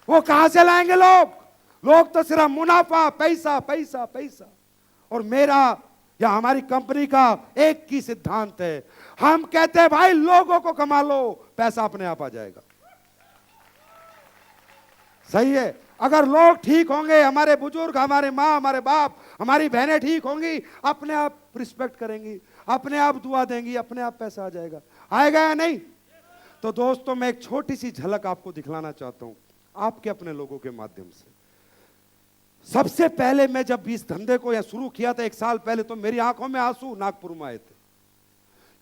वो कहां से लाएंगे लोग? लोग तो सिर्फ मुनाफा, पैसा पैसा पैसा। और मेरा या हमारी कंपनी का एक ही सिद्धांत है, हम कहते हैं भाई लोगों को कमा लो, पैसा अपने आप आ जाएगा। सही है। अगर लोग ठीक होंगे, हमारे बुजुर्ग, हमारे माँ, हमारे बाप, हमारी बहनें ठीक होंगी, अपने आप रिस्पेक्ट करेंगी, अपने आप दुआ देंगी, अपने आप पैसा आ जाएगा। आएगा या नहीं? तो दोस्तों मैं एक छोटी सी झलक आपको दिखलाना चाहता हूं आपके अपने लोगों के माध्यम से। सबसे पहले मैं जब इस धंधे को शुरू किया था 1 साल पहले, तो मेरी आंखों में आंसू नागपुर में आए थे,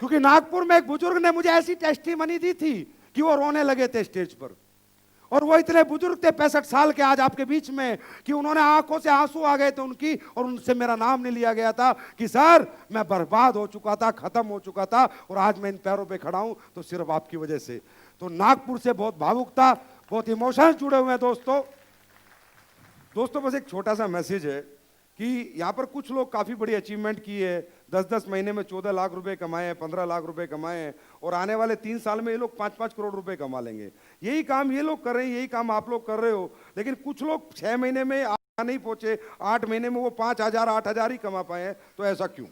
क्योंकि नागपुर में एक बुजुर्ग ने मुझे ऐसी टेस्टिमनी दी थी कि वो रोने लगे थे स्टेज पर। और वो इतने बुजुर्ग थे 65 साल के आज आपके बीच में, कि उन्होंने आंखों से आंसू आ गए थे उनकी, और उनसे मेरा नाम नहीं लिया गया था कि सर मैं बर्बाद हो चुका था, खत्म हो चुका था, और आज मैं इन पैरों पे खड़ा हूं तो सिर्फ आपकी वजह से। तो नागपुर से बहुत भावुक था, बहुत इमोशंस जुड़े हुए हैं दोस्तों बस एक छोटा सा मैसेज है कि यहाँ पर कुछ लोग काफ़ी बड़ी अचीवमेंट की है, 10-10 महीने में 14 लाख रुपए कमाए हैं, 15 लाख रुपए कमाए हैं, और आने वाले 3 साल में ये लोग 5-5 करोड़ रुपए कमा लेंगे। यही काम ये लोग कर रहे हैं, यही काम आप लोग कर रहे हो। लेकिन कुछ लोग 6 महीने में नहीं पहुंचे, 8 महीने में वो 5000 8000 ही कमा पाए हैं। तो ऐसा क्यों?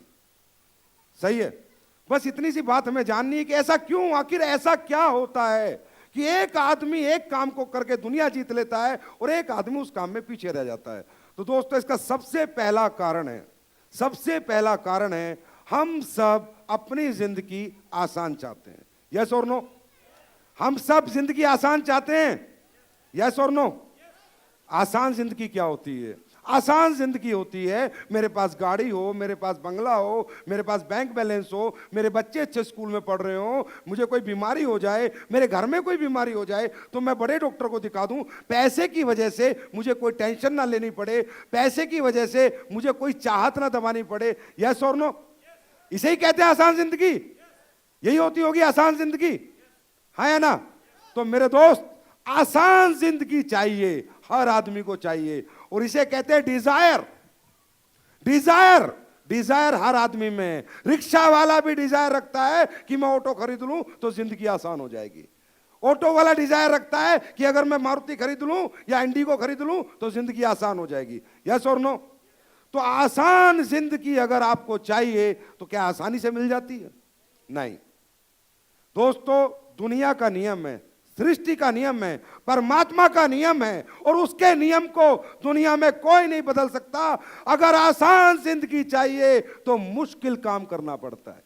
सही है। बस इतनी सी बात हमें जाननी है कि ऐसा क्यों, आखिर ऐसा क्या होता है कि एक आदमी एक काम को करके दुनिया जीत लेता है और एक आदमी उस काम में पीछे रह जाता है। तो दोस्तों इसका सबसे पहला कारण है हम सब अपनी जिंदगी आसान चाहते हैं, यस और नो? हम सब जिंदगी आसान चाहते हैं, यस और नो? आसान जिंदगी क्या होती है? आसान जिंदगी होती है मेरे पास गाड़ी हो, मेरे पास बंगला हो, मेरे पास बैंक बैलेंस हो, मेरे बच्चे अच्छे स्कूल में पढ़ रहे हो, मुझे कोई बीमारी हो जाए, मेरे घर में कोई बीमारी हो जाए तो मैं बड़े डॉक्टर को दिखा दूं, पैसे की वजह से मुझे कोई टेंशन ना लेनी पड़े, पैसे की वजह से मुझे कोई चाहत ना दबानी पड़े, यस और नो? इसे ही कहते हैं आसान जिंदगी। यही होती होगी आसान जिंदगी, है ना? तो मेरे दोस्त, आसान जिंदगी चाहिए, हर आदमी को चाहिए, और इसे कहते हैं डिजायर। डिजायर, डिजायर हर आदमी में है। रिक्शा वाला भी डिजायर रखता है कि मैं ऑटो खरीद लूं तो जिंदगी आसान हो जाएगी। ऑटो वाला डिजायर रखता है कि अगर मैं मारुति खरीद लूं या इंडिगो खरीद लूं तो जिंदगी आसान हो जाएगी, यस और नो? तो आसान जिंदगी अगर आपको चाहिए तो क्या आसानी से मिल जाती है? नहीं दोस्तों, दुनिया का नियम है, सृष्टि का नियम है, परमात्मा का नियम है, और उसके नियम को दुनिया में कोई नहीं बदल सकता। अगर आसान जिंदगी चाहिए तो मुश्किल काम करना पड़ता है,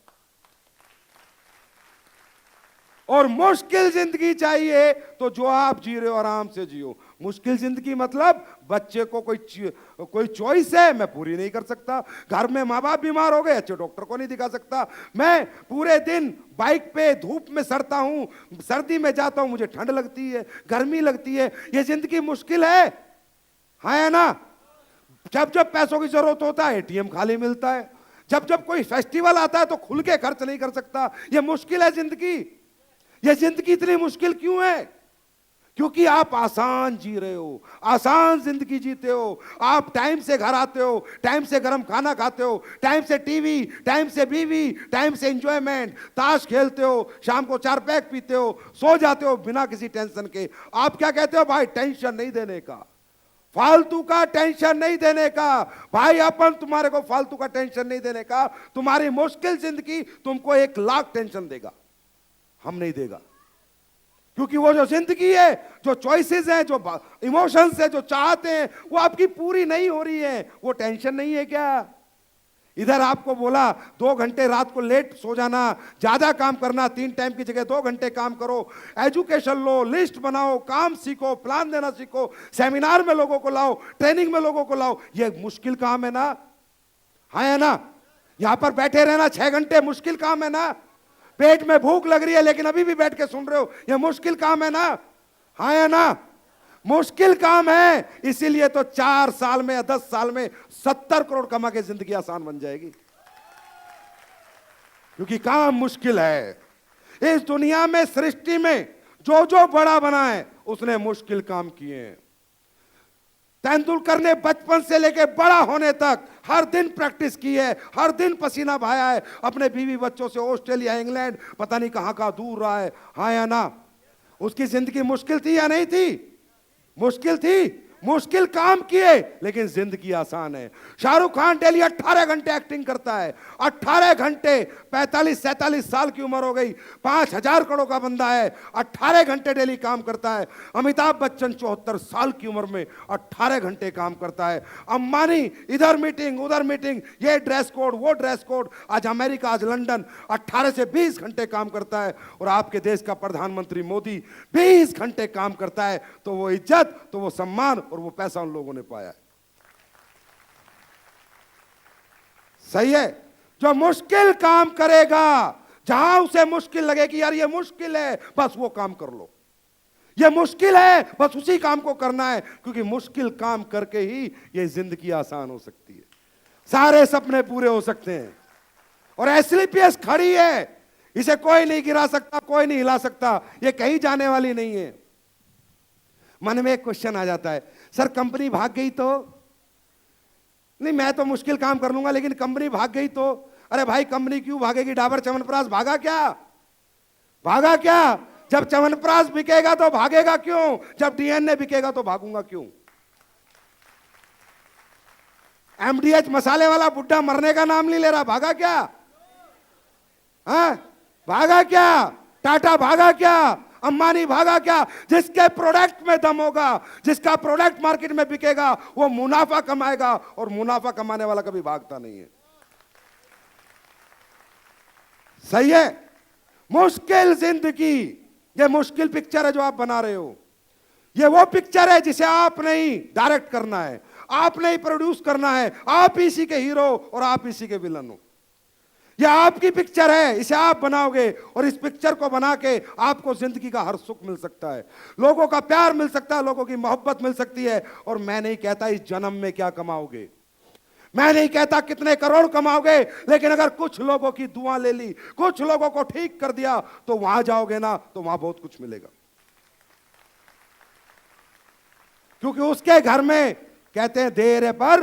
और मुश्किल जिंदगी चाहिए तो जो आप जी रहे हो आराम से जियो। मुश्किल जिंदगी मतलब बच्चे को कोई चॉइस है, मैं पूरी नहीं कर सकता। घर में माँ बाप बीमार हो गए, अच्छे डॉक्टर को नहीं दिखा सकता। मैं पूरे दिन बाइक पे धूप में सड़ता हूं, सर्दी में जाता हूं, मुझे ठंड लगती है, गर्मी लगती है। ये जिंदगी मुश्किल है ना? जब जब पैसों की जरूरत होता है एटीएम खाली मिलता है, जब जब कोई फेस्टिवल आता है तो खुल के खर्च नहीं कर सकता। ये मुश्किल है जिंदगी। ये जिंदगी इतनी मुश्किल क्यों है? क्योंकि आप आसान जी रहे हो, आसान जिंदगी जीते हो। आप टाइम से घर आते हो, टाइम से गर्म खाना खाते हो, टाइम से टीवी, टाइम से बीवी, टाइम से एंजॉयमेंट, ताश खेलते हो, शाम को 4 पैक पीते हो, सो जाते हो बिना किसी टेंशन के। आप क्या कहते हो? भाई टेंशन नहीं देने का, फालतू का टेंशन नहीं देने का। भाई अपन तुम्हारे को फालतू का टेंशन नहीं देने का। तुम्हारी मुश्किल जिंदगी तुमको 1 लाख टेंशन देगा, हम नहीं देगा। क्योंकि वो जो जिंदगी है, जो चॉइसेस हैं, जो इमोशंस है, जो चाहते हैं, वो आपकी पूरी नहीं हो रही है, वो टेंशन नहीं है क्या? इधर आपको बोला 2 घंटे रात को लेट सो जाना, ज्यादा काम करना, 3 टाइम की जगह 2 घंटे काम करो, एजुकेशन लो, लिस्ट बनाओ, काम सीखो, प्लान देना सीखो, सेमिनार में लोगों को लाओ, ट्रेनिंग में लोगों को लाओ। ये मुश्किल काम है ना? है ना? यहां पर बैठे रहना 6 घंटे मुश्किल काम है ना? पेट में भूख लग रही है लेकिन अभी भी बैठ के सुन रहे हो, यह मुश्किल काम है ना? है ना? मुश्किल काम है। इसीलिए तो 4 साल में या 10 साल में 70 करोड़ कमा के जिंदगी आसान बन जाएगी, क्योंकि काम मुश्किल है। इस दुनिया में, सृष्टि में जो जो बड़ा बना है उसने मुश्किल काम किए हैं। तेंदुलकर ने बचपन से लेकर बड़ा होने तक हर दिन प्रैक्टिस की है, हर दिन पसीना बहाया है, अपने बीवी बच्चों से ऑस्ट्रेलिया, इंग्लैंड, पता नहीं कहां कहां दूर रहा है। हाँ या ना? उसकी जिंदगी मुश्किल थी या नहीं थी? मुश्किल थी, मुश्किल काम किए, लेकिन जिंदगी आसान है। शाहरुख खान डेली 18 घंटे एक्टिंग करता है, 18 घंटे, 45-47 साल की उम्र हो गई, 5000 करोड़ का बंदा है, 18 घंटे डेली काम करता है। अमिताभ बच्चन 74 साल की उम्र में 18 घंटे काम करता है। अंबानी इधर मीटिंग, उधर मीटिंग, ये ड्रेस कोड, वो ड्रेस कोड, आज अमेरिका, आज लंदन, 18 से 20 घंटे काम करता है। और आपके देश का प्रधानमंत्री मोदी 20 घंटे काम करता है। तो वो इज्जत, तो वो सम्मान और वो पैसा उन लोगों ने पाया है। सही है? जो मुश्किल काम करेगा, जहां उसे मुश्किल लगे कि यार ये मुश्किल है, बस वो काम कर लो। ये मुश्किल है, बस उसी काम को करना है, क्योंकि मुश्किल काम करके ही ये जिंदगी आसान हो सकती है, सारे सपने पूरे हो सकते हैं। और एसलीपीएस खड़ी है, इसे कोई नहीं गिरा सकता, कोई नहीं हिला सकता, ये कहीं जाने वाली नहीं है। मन में एक क्वेश्चन आ जाता है, सर कंपनी भाग गई तो? नहीं, मैं तो मुश्किल काम कर लूंगा, लेकिन कंपनी भाग गई तो? अरे भाई कंपनी क्यों भागेगी? डाबर च्यवनप्राश भागा क्या? भागा क्या? जब च्यवनप्राश बिकेगा तो भागेगा क्यों? जब डीएनए बिकेगा तो भागूंगा क्यों? एमडीएच मसाले वाला बुड्ढा मरने का नाम नहीं ले रहा, भागा क्या? हाँ, भागा क्या? टाटा भागा क्या? अंबानी भागा क्या? जिसके प्रोडक्ट में दम होगा, जिसका प्रोडक्ट मार्केट में बिकेगा, वो मुनाफा कमाएगा, और मुनाफा कमाने वाला कभी भागता नहीं है। सही है। मुश्किल जिंदगी, ये मुश्किल पिक्चर है जो आप बना रहे हो। ये वो पिक्चर है जिसे आप नहीं डायरेक्ट करना है, आप नहीं प्रोड्यूस करना है, आप इसी के हीरो और आप इसी के विलन हो। यह आपकी पिक्चर है, इसे आप बनाओगे और इस पिक्चर को बना के आपको जिंदगी का हर सुख मिल सकता है, लोगों का प्यार मिल सकता है, लोगों की मोहब्बत मिल सकती है। और मैं नहीं कहता इस जन्म में क्या कमाओगे, मैं नहीं कहता कितने करोड़ कमाओगे, लेकिन अगर कुछ लोगों की दुआ ले ली, कुछ लोगों को ठीक कर दिया, तो वहां जाओगे ना, तो वहां बहुत कुछ मिलेगा। क्योंकि उसके घर में कहते हैं देर है पर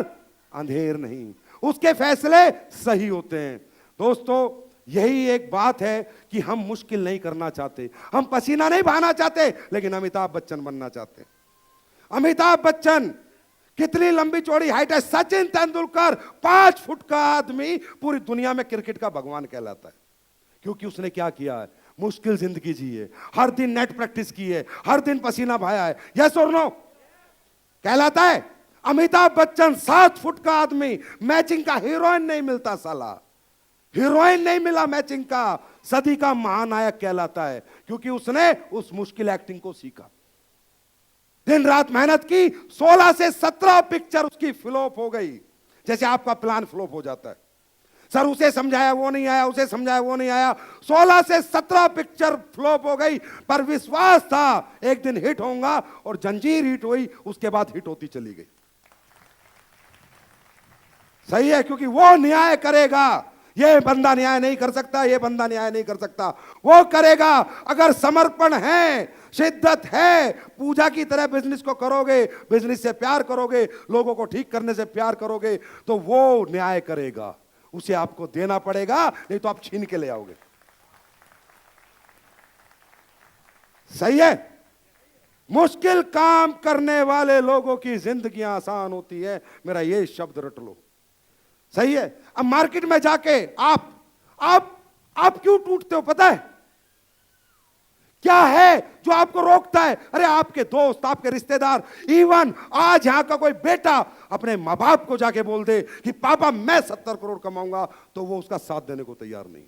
अंधेर नहीं, उसके फैसले सही होते हैं। दोस्तों, यही एक बात है कि हम मुश्किल नहीं करना चाहते, हम पसीना नहीं बहाना चाहते, लेकिन अमिताभ बच्चन बनना चाहते हैं। अमिताभ बच्चन कितनी लंबी चौड़ी हाइट है, सचिन तेंदुलकर 5 फुट का आदमी पूरी दुनिया में क्रिकेट का भगवान कहलाता है। क्योंकि उसने क्या किया है, मुश्किल जिंदगी जी है, हर दिन नेट प्रैक्टिस की है, हर दिन पसीना बहाया है। यस और नो कहलाता है। अमिताभ बच्चन 7 फुट का आदमी, मैचिंग का हीरोइन नहीं मिलता साला, हीरोइन नहीं मिला मैचिंग का, सदी का महानायक कहलाता है। क्योंकि उसने उस मुश्किल एक्टिंग को सीखा, दिन रात मेहनत की, 16 से 17 पिक्चर उसकी फ्लॉप हो गई। जैसे आपका प्लान फ्लॉप हो जाता है, सर उसे समझाया वो नहीं आया, उसे समझाया वो नहीं आया, 16 से 17 पिक्चर फ्लॉप हो गई। पर विश्वास था एक दिन हिट होगा, और जंजीर हिट हुई, उसके बाद हिट होती चली गई। सही है, क्योंकि वो न्याय करेगा, ये बंदा न्याय नहीं कर सकता, ये बंदा न्याय नहीं कर सकता, वो करेगा। अगर समर्पण है, शिद्दत है, पूजा की तरह बिजनेस को करोगे, बिजनेस से प्यार करोगे, लोगों को ठीक करने से प्यार करोगे, तो वो न्याय करेगा। उसे आपको देना पड़ेगा, नहीं तो आप छीन के ले आओगे। सही है। मुश्किल काम करने वाले लोगों की जिंदगियां आसान होती है, मेरा ये शब्द रट लो। सही है। अब मार्केट में जाके आप क्यों टूटते हो पता है? क्या है जो आपको रोकता है? अरे आपके दोस्त, आपके रिश्तेदार, इवन आज यहां का कोई बेटा अपने मां बाप को जाके बोल दे कि पापा मैं 70 करोड़ कमाऊंगा, तो वो उसका साथ देने को तैयार नहीं।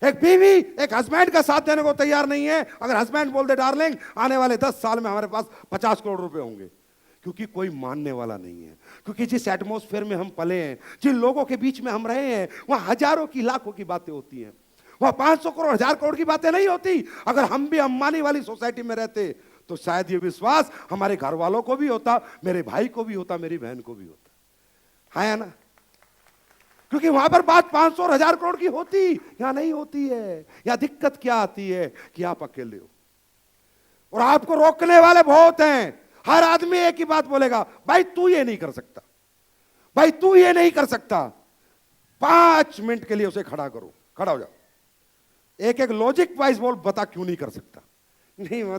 एक बीवी एक हस्बैंड का साथ देने को तैयार नहीं है। अगर हस्बैंड बोल दे डार्लिंग आने वाले 10 साल में हमारे पास 50 करोड़ रुपए होंगे, क्योंकि कोई मानने वाला नहीं है। क्योंकि जिस एटमॉस्फेयर में हम पले हैं, जिन लोगों के बीच में हम रहे हैं, वहां हजारों की लाखों की बातें होती हैं, वहां 500 करोड़ 1000 करोड़ की बातें नहीं होती। अगर हम भी अंबानी वाली सोसाइटी में रहते तो शायद ये विश्वास हमारे घर वालों को भी होता, मेरे भाई को भी होता, मेरी बहन को भी होता है ना। क्योंकि वहां पर बात 500 और 1000 करोड़ की होती, यहां नहीं होती है। यहां दिक्कत क्या आती है कि आप अकेले हो और आपको रोकने वाले बहुत हैं। हर आदमी एक ही बात बोलेगा, भाई तू ये नहीं कर सकता, भाई तू ये नहीं कर सकता। 5 मिनट के लिए उसे खड़ा करो, खड़ा हो जाओ, एक एक लॉजिक वाइज बोल, बता क्यों नहीं कर सकता। नहीं वो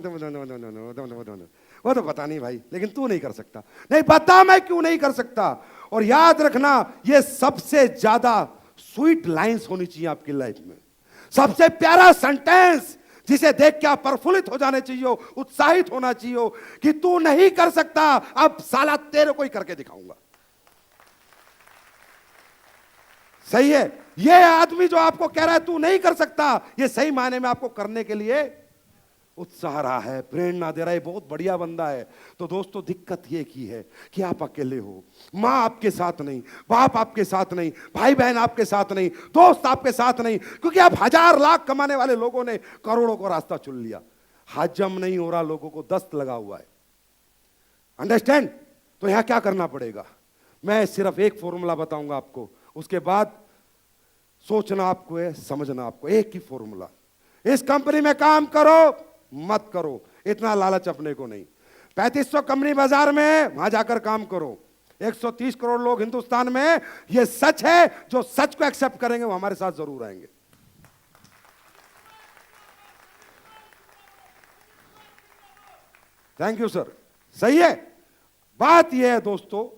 तो पता नहीं भाई, लेकिन तू नहीं कर सकता। नहीं बता मैं क्यों नहीं कर सकता। और याद रखना, ये सबसे ज्यादा स्वीट लाइंस होनी चाहिए आपकी लाइफ में, सबसे प्यारा सेंटेंस जिसे देख के आप प्रफुल्लित हो जाने चाहिए, उत्साहित होना चाहिए कि तू नहीं कर सकता, अब साला तेरे को ही करके दिखाऊंगा। सही है। ये आदमी जो आपको कह रहा है तू नहीं कर सकता, ये सही मायने में आपको करने के लिए उत्साह रहा है, प्रेरणा दे रहा है, बहुत बढ़िया बंदा है। तो दोस्तों दिक्कत ये की है कि आप अकेले हो, माँ आपके साथ नहीं, बाप आपके साथ नहीं, भाई बहन आपके साथ नहीं, दोस्त आपके साथ नहीं, क्योंकि आप 1000 लाख कमाने वाले लोगों ने करोड़ों को रास्ता चुन लिया। हजम नहीं हो रहा, लोगों को दस्त लगा हुआ है। अंडरस्टैंड? तो यहां क्या करना पड़ेगा, मैं सिर्फ एक फॉर्मूला बताऊंगा आपको, उसके बाद सोचना आपको है, समझना आपको। एक ही फॉर्मूला, इस कंपनी में काम करो मत करो, इतना लालच अपने को नहीं। 3500 कंपनी बाजार में है, वहां जाकर काम करो। 130 करोड़ लोग हिंदुस्तान में है, ये सच है। जो सच को एक्सेप्ट करेंगे वो हमारे साथ जरूर आएंगे। Thank you sir. सही है। बात यह है दोस्तों,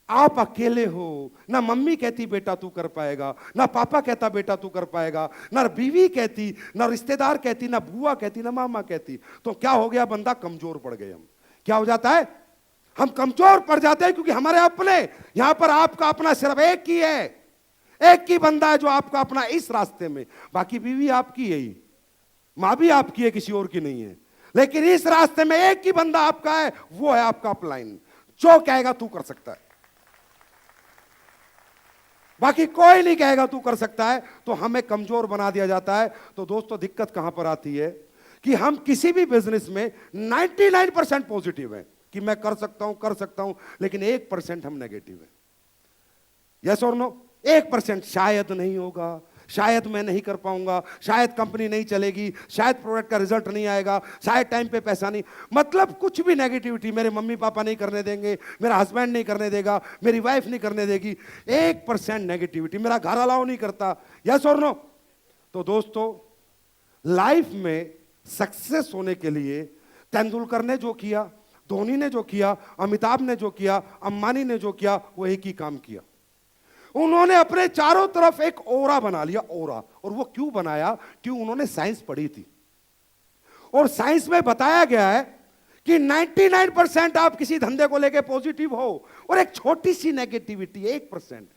आप अकेले हो, ना मम्मी कहती बेटा तू कर पाएगा, ना पापा कहता बेटा तू कर पाएगा, ना बीवी कहती, ना रिश्तेदार कहती, ना बुआ कहती, ना मामा कहती। तो क्या हो गया, बंदा कमजोर पड़ गए। हम क्या हो जाता है, हम कमजोर पड़ जाते हैं, क्योंकि हमारे अपने यहां पर आपका अपना सिर्फ एक ही है, एक ही बंदा है जो आपका अपना इस रास्ते में, बाकी बीवी आपकी है ही, मां भी आपकी है, किसी और की नहीं है, लेकिन इस रास्ते में एक ही बंदा आपका है, वो है आपका अपलाइन। जो कहेगा तू कर सकता है, बाकी कोई नहीं कहेगा तू कर सकता है, तो हमें कमजोर बना दिया जाता है। तो दोस्तों दिक्कत कहां पर आती है कि हम किसी भी बिजनेस में 99% पॉजिटिव है कि मैं कर सकता हूं, लेकिन 1% हम नेगेटिव है। यस और नो? 1% शायद नहीं होगा, शायद मैं नहीं कर पाऊंगा, शायद कंपनी नहीं चलेगी, शायद प्रोडक्ट का रिजल्ट नहीं आएगा, शायद टाइम पे पैसा नहीं, मतलब कुछ भी नेगेटिविटी, मेरे मम्मी पापा नहीं करने देंगे, मेरा हस्बैंड नहीं करने देगा, मेरी वाइफ नहीं करने देगी। 1% नेगेटिविटी, मेरा घर अलाउ नहीं करता। यस और नो? तो दोस्तों लाइफ में सक्सेस होने के लिए तेंदुलकर ने जो किया, धोनी ने जो किया, अमिताभ ने जो किया, अंबानी ने जो किया, वो एक ही काम किया। उन्होंने अपने चारों तरफ एक ओरा बना लिया, ओरा। और वो क्यों बनाया? क्यों? उन्होंने साइंस पढ़ी थी, और साइंस में बताया गया है कि 99% आप किसी धंधे को लेके पॉजिटिव हो, और एक छोटी सी नेगेटिविटी 1%।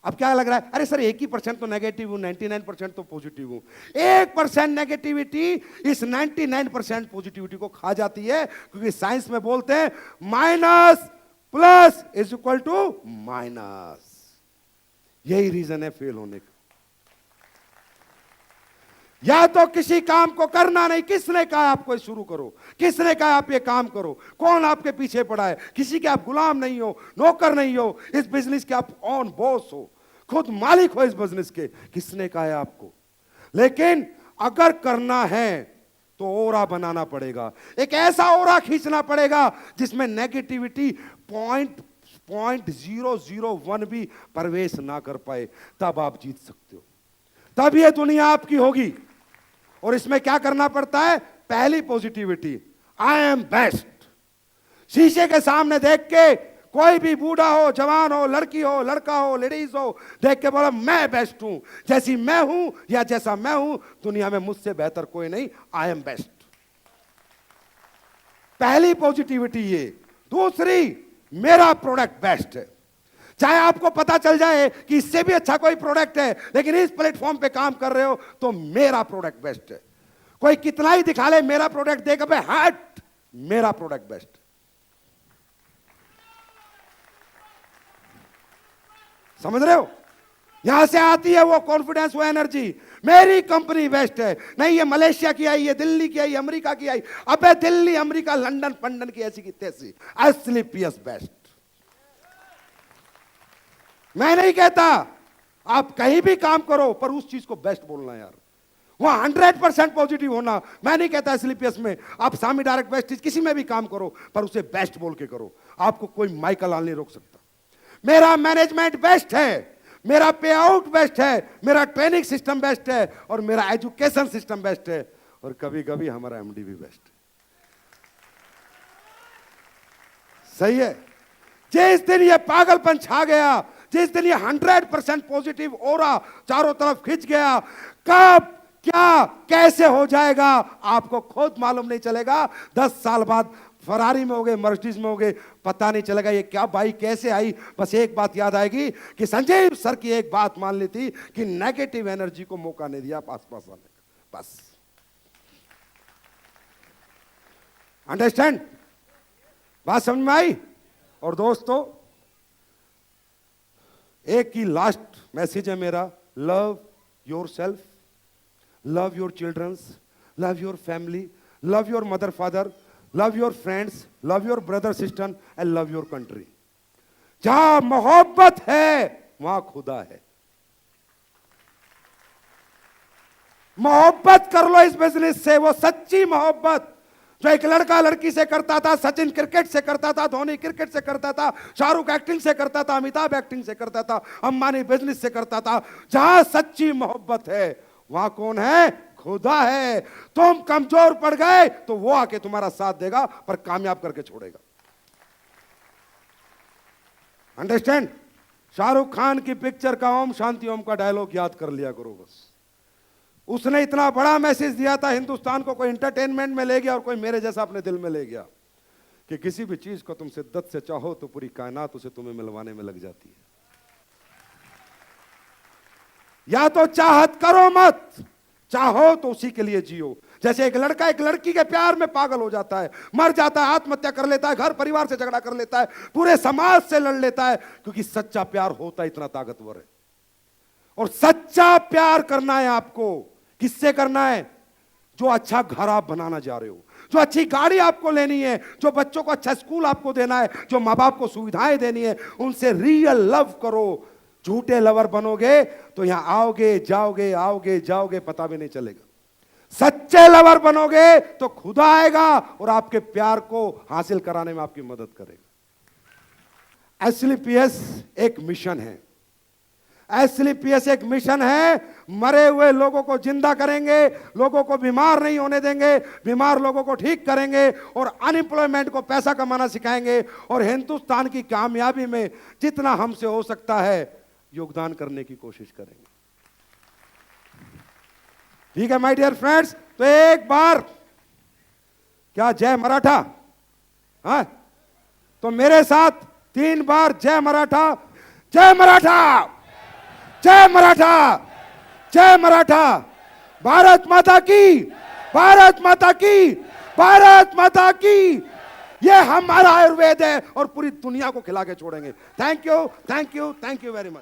अब क्या लग रहा है, अरे सर 1% तो नेगेटिव हूं, 99% तो पॉजिटिव हूं। 1% नेगेटिविटी इस 99% पॉजिटिविटी को खा जाती है, क्योंकि साइंस में बोलते हैं minus plus is equal to minus. यही रीजन है फेल होने का। या तो किसी काम को करना नहीं, किसने कहा आपको शुरू करो, किसने कहा आप ये काम करो, कौन आपके पीछे पड़ा है? किसी के आप गुलाम नहीं हो, नौकर नहीं हो, इस बिजनेस के आप ऑन बॉस हो, खुद मालिक हो इस बिजनेस के। किसने कहा है आपको? लेकिन अगर करना है तो ओरा बनाना पड़ेगा, एक ऐसा ओरा खींचना पड़ेगा जिसमें नेगेटिविटी 0.001 भी प्रवेश ना कर पाए, तब आप जीत सकते हो, तब ये दुनिया आपकी होगी। और इसमें क्या करना पड़ता है? पहली पॉजिटिविटी, आई एम बेस्ट। शीशे के सामने देख के कोई भी बूढ़ा हो, जवान हो, लड़की हो, लड़का हो, लेडीज हो, देख के बोला मैं बेस्ट हूं, जैसी मैं हूं या जैसा मैं हूं दुनिया में मुझसे बेहतर कोई नहीं, आई एम बेस्ट। पहली पॉजिटिविटी ये। दूसरी, मेरा प्रोडक्ट बेस्ट है। चाहे आपको पता चल जाए कि इससे भी अच्छा कोई प्रोडक्ट है, लेकिन इस प्लेटफॉर्म पे काम कर रहे हो तो मेरा प्रोडक्ट बेस्ट है। कोई कितना ही दिखा ले मेरा प्रोडक्ट देख, अबे हट, मेरा प्रोडक्ट बेस्ट। समझ रहे हो? यहां से आती है वो कॉन्फिडेंस, वो एनर्जी, मेरी कंपनी बेस्ट है। नहीं ये मलेशिया की आई, ये दिल्ली की आई, अमेरिका की आई, अबे दिल्ली, अमेरिका, लंदन, पंडन की ऐसी की तैसी, एस्लीपियस बेस्ट। मैं नहीं कहता आप कहीं भी काम करो, पर उस चीज को बेस्ट बोलना यार, वहां 100% पॉजिटिव होना। मैं नहीं कहता एस्लीपियस में आप सामी डायरेक्ट बेस्ट, किसी में भी काम करो पर उसे बेस्ट बोल के करो, आपको कोई माइकल आल नहीं रोक सकता। मेरा मैनेजमेंट बेस्ट है, मेरा पे आउट बेस्ट है, मेरा ट्रेनिंग सिस्टम बेस्ट है, और मेरा एजुकेशन सिस्टम बेस्ट है, और कभी कभी हमारा एमडी भी बेस्ट है। सही है? जिस दिन ये पागलपन छा गया, जिस दिन ये 100% पॉजिटिव ओरा चारों तरफ खिंच गया, कब क्या कैसे हो जाएगा आपको खुद मालूम नहीं चलेगा। 10 साल बाद फरारी में हो गए, मर्सिडीज में हो गए, पता नहीं चलेगा ये क्या बाइक कैसे आई। बस एक बात याद आएगी कि संजीव सर की एक बात मान ली थी कि नेगेटिव एनर्जी को मौका नहीं दिया पास आने का। बस अंडरस्टैंड? बात समझ में आई? और दोस्तों एक ही लास्ट मैसेज है मेरा, love yourself, love your childrens, love your family, love your mother father, love your friends, love your brother sister and love your country. जहां मोहब्बत है वहां खुदा है। मोहब्बत कर लो इस बिजनेस से, वो सच्ची मोहब्बत जो एक लड़का लड़की से करता था, सचिन क्रिकेट से करता था, धोनी क्रिकेट से करता था, शाहरुख एक्टिंग से करता था, अमिताभ एक्टिंग से करता था, अंबानी बिजनेस से करता था। जहां सच्ची मोहब्बत है वहां कौन है? खुदा है। तुम कमजोर पड़ गए तो वो आके तुम्हारा साथ देगा, पर कामयाब करके छोड़ेगा। अंडरस्टैंड? शाहरुख खान की पिक्चर का ओम शांति ओम का डायलॉग याद कर लिया करो बस। उसने इतना बड़ा मैसेज दिया था हिंदुस्तान को, कोई एंटरटेनमेंट में ले गया और कोई मेरे जैसा अपने दिल में ले गया कि किसी भी चीज को तुम शिद्दत से चाहो तो पूरी कायनात उसे तुम्हें मिलवाने में लग जाती है। या तो चाहत करो मत, चाहो तो उसी के लिए जियो। जैसे एक लड़का एक लड़की के प्यार में पागल हो जाता है, मर जाता है, आत्महत्या कर लेता है, घर परिवार से झगड़ा कर लेता है, पूरे समाज से लड़ लेता है, क्योंकि सच्चा प्यार होता इतना ताकतवर है। और सच्चा प्यार करना है आपको, किससे करना है? जो अच्छा घर आप बनाना जा रहे हो, जो अच्छी गाड़ी आपको लेनी है, जो बच्चों को अच्छा स्कूल आपको देना है, जो माँ बाप को सुविधाएं देनी है, उनसे रियल लव करो। झूठे लवर बनोगे तो यहां आओगे जाओगे आओगे जाओगे पता भी नहीं चलेगा। सच्चे लवर बनोगे तो खुदा आएगा और आपके प्यार को हासिल कराने में आपकी मदद करेगा। एसएलपीएस एक मिशन है, एसएलपीएस एक मिशन है। मरे हुए लोगों को जिंदा करेंगे, लोगों को बीमार नहीं होने देंगे, बीमार लोगों को ठीक करेंगे और अनएम्प्लॉयमेंट को पैसा कमाना सिखाएंगे और हिंदुस्तान की कामयाबी में जितना हमसे हो सकता है योगदान करने की कोशिश करेंगे। ठीक है माय डियर फ्रेंड्स, तो एक बार क्या जय मराठा? हाँ, तो मेरे साथ 3 बार जय मराठा, जय मराठा, जय मराठा, जय मराठा। भारत माता की, भारत माता की, भारत माता की। ये हमारा आयुर्वेद है और पूरी दुनिया को खिला के छोड़ेंगे। Thank you, thank you, thank you very much.